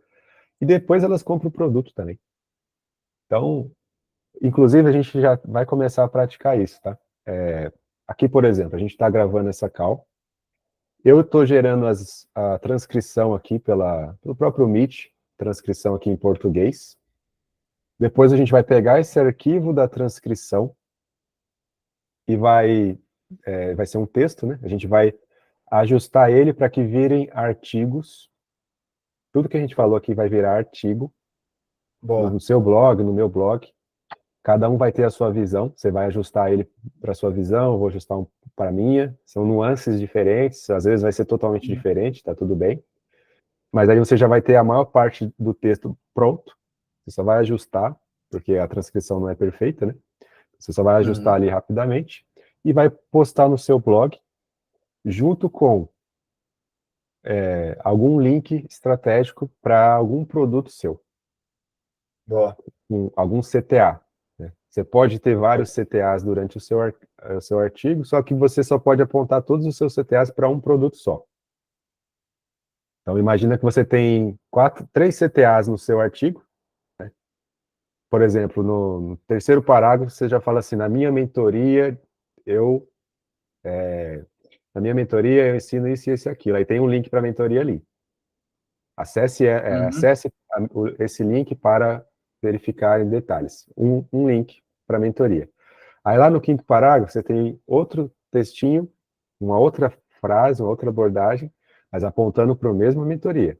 e depois elas compram o produto também. Então, inclusive, a gente já vai começar a praticar isso, tá? Aqui, por exemplo, a gente está gravando essa call. Eu estou gerando a transcrição aqui pelo próprio Meet, transcrição aqui em português. Depois a gente vai pegar esse arquivo da transcrição e vai ser um texto, né? A gente vai ajustar ele para que virem artigos. Tudo que a gente falou aqui vai virar artigo Boa. no seu blog, no meu blog. Cada um vai ter a sua visão, você vai ajustar ele para a sua visão, eu vou ajustar para a minha. São nuances diferentes, às vezes vai ser totalmente diferente, tá tudo bem. Mas aí você já vai ter a maior parte do texto pronto, você só vai ajustar, porque a transcrição não é perfeita, né? Você só vai ajustar Uhum. ali rapidamente e vai postar no seu blog, junto com algum link estratégico para algum produto seu, Boa. algum CTA. Você pode ter vários CTAs durante o seu artigo, só que você só pode apontar todos os seus CTAs para um produto só. Então, imagina que você tem três CTAs no seu artigo. Por exemplo, no terceiro parágrafo, você já fala assim, eu, na minha mentoria eu ensino isso e isso e aquilo. Aí tem um link para a mentoria ali. Uhum, Acesse esse link para verificar em detalhes. Um link para a mentoria. Aí lá no quinto parágrafo, você tem outro textinho, uma outra frase, uma outra abordagem, mas apontando para a mesma mentoria.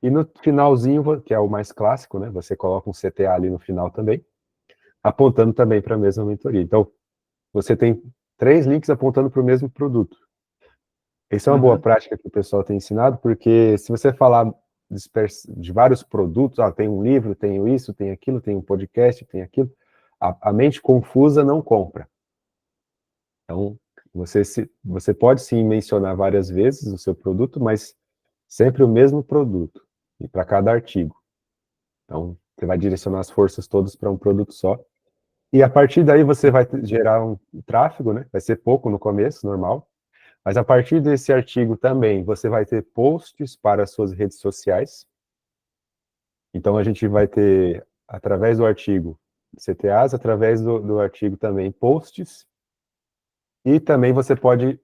E no finalzinho, que é o mais clássico, né? Você coloca um CTA ali no final também, apontando também para a mesma mentoria. Então, você tem três links apontando para o mesmo produto. Essa é uma boa uhum. prática que o pessoal tem ensinado, porque se você falar de vários produtos, tem um livro, tenho isso, tem aquilo, tem um podcast, tem aquilo, a mente confusa não compra. Então, você pode sim mencionar várias vezes o seu produto, mas sempre o mesmo produto, e para cada artigo. Então, você vai direcionar as forças todas para um produto só. E a partir daí você vai gerar um tráfego, né? Vai ser pouco no começo, normal. Mas a partir desse artigo também, você vai ter posts para as suas redes sociais. Então, a gente vai ter, através do artigo, CTAs, através do artigo também, posts. E também você pode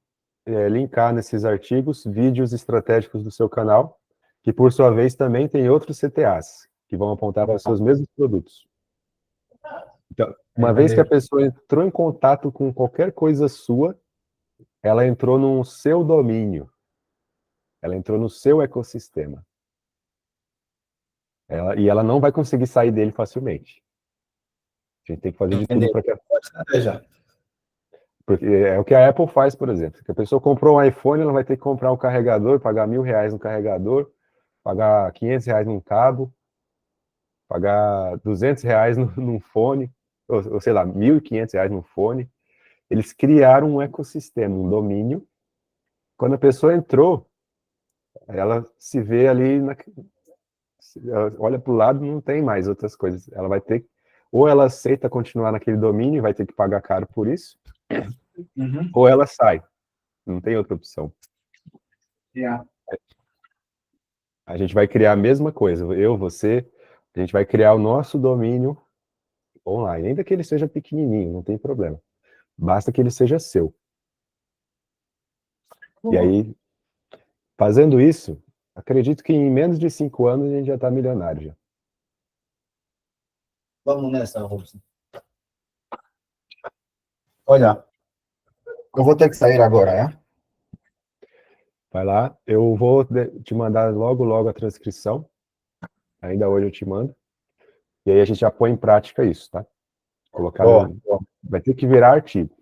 linkar nesses artigos vídeos estratégicos do seu canal, que por sua vez também tem outros CTAs, que vão apontar para os Bom, seus mesmos produtos. Então, uma vez que a entendi. pessoa entrou em contato com qualquer coisa sua, ela entrou no seu domínio, ela entrou no seu ecossistema. E ela não vai conseguir sair dele facilmente. A gente tem que fazer de tudo Entendi. para que. Boa estratégia. Porque é o que a Apple faz, por exemplo. Que a pessoa comprou um iPhone, ela vai ter que comprar um carregador, pagar R$ 1.000 no carregador, pagar R$ 500 num cabo, pagar R$ 200 num fone, ou sei lá, R$ 1.500 num fone. Eles criaram um ecossistema, um domínio. Quando a pessoa entrou, ela se vê ali, ela olha para o lado, não tem mais outras coisas. Ela vai ter, ou ela aceita continuar naquele domínio e vai ter que pagar caro por isso, Uhum. ou ela sai. Não tem outra opção. Yeah. A gente vai criar a mesma coisa, eu, você, a gente vai criar o nosso domínio online, ainda que ele seja pequenininho, não tem problema. Basta que ele seja seu. E Boa. aí, fazendo isso, acredito que em menos de 5 anos a gente já está milionário já. Vamos nessa, Robson. Olha, eu vou ter que sair agora, é? Vai lá, eu vou te mandar logo, logo a transcrição. Ainda hoje eu te mando. E aí a gente já põe em prática isso, tá? Colocar Boa, boa. vai ter que virar artigo.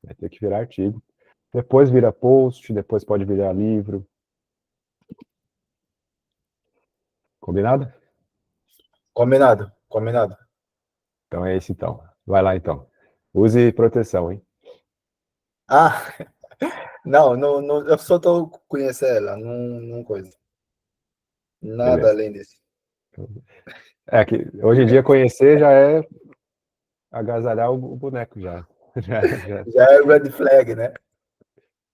Vai ter que virar artigo. Depois vira post, depois pode virar livro. Combinado? Combinado, combinado. Então é esse então. Vai lá então. Use proteção, hein? Ah, não, não, não, eu só estou conhecendo ela, não, não coisa. Nada Beleza. além disso. É que hoje em dia conhecer já é agasalhar o boneco já. Já. Já é red flag, né?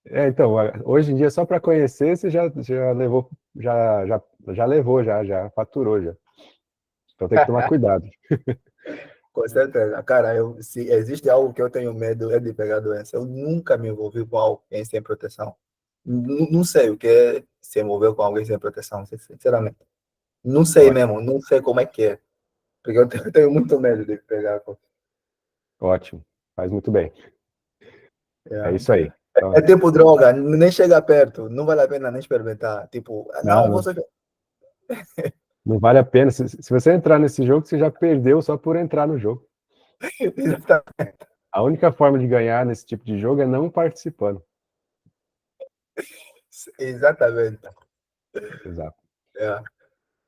Então, hoje em dia só para conhecer você já levou, já levou, já faturou já. Então tem que tomar cuidado. Com certeza. Cara, se existe algo que eu tenho medo é de pegar doença. Eu nunca me envolvi com alguém sem proteção. Não sei o que é se envolver com alguém sem proteção, sinceramente. Não sei Ótimo, mesmo, não sei como é que é. Porque eu tenho muito medo de pegar. ótimo. Faz muito bem. É É, isso aí. é Então, tipo droga, nem chega perto, não vale a pena nem experimentar. Tipo, não, não, não, você. não vale a pena. Se você entrar nesse jogo, você já perdeu só por entrar no jogo. A única forma de ganhar nesse tipo de jogo é não participando. Exatamente. Exato. É.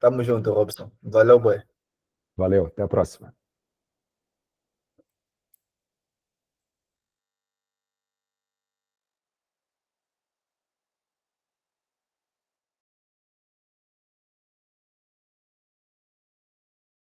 Tamo junto, Robson. Valeu, boy. Valeu, até a próxima.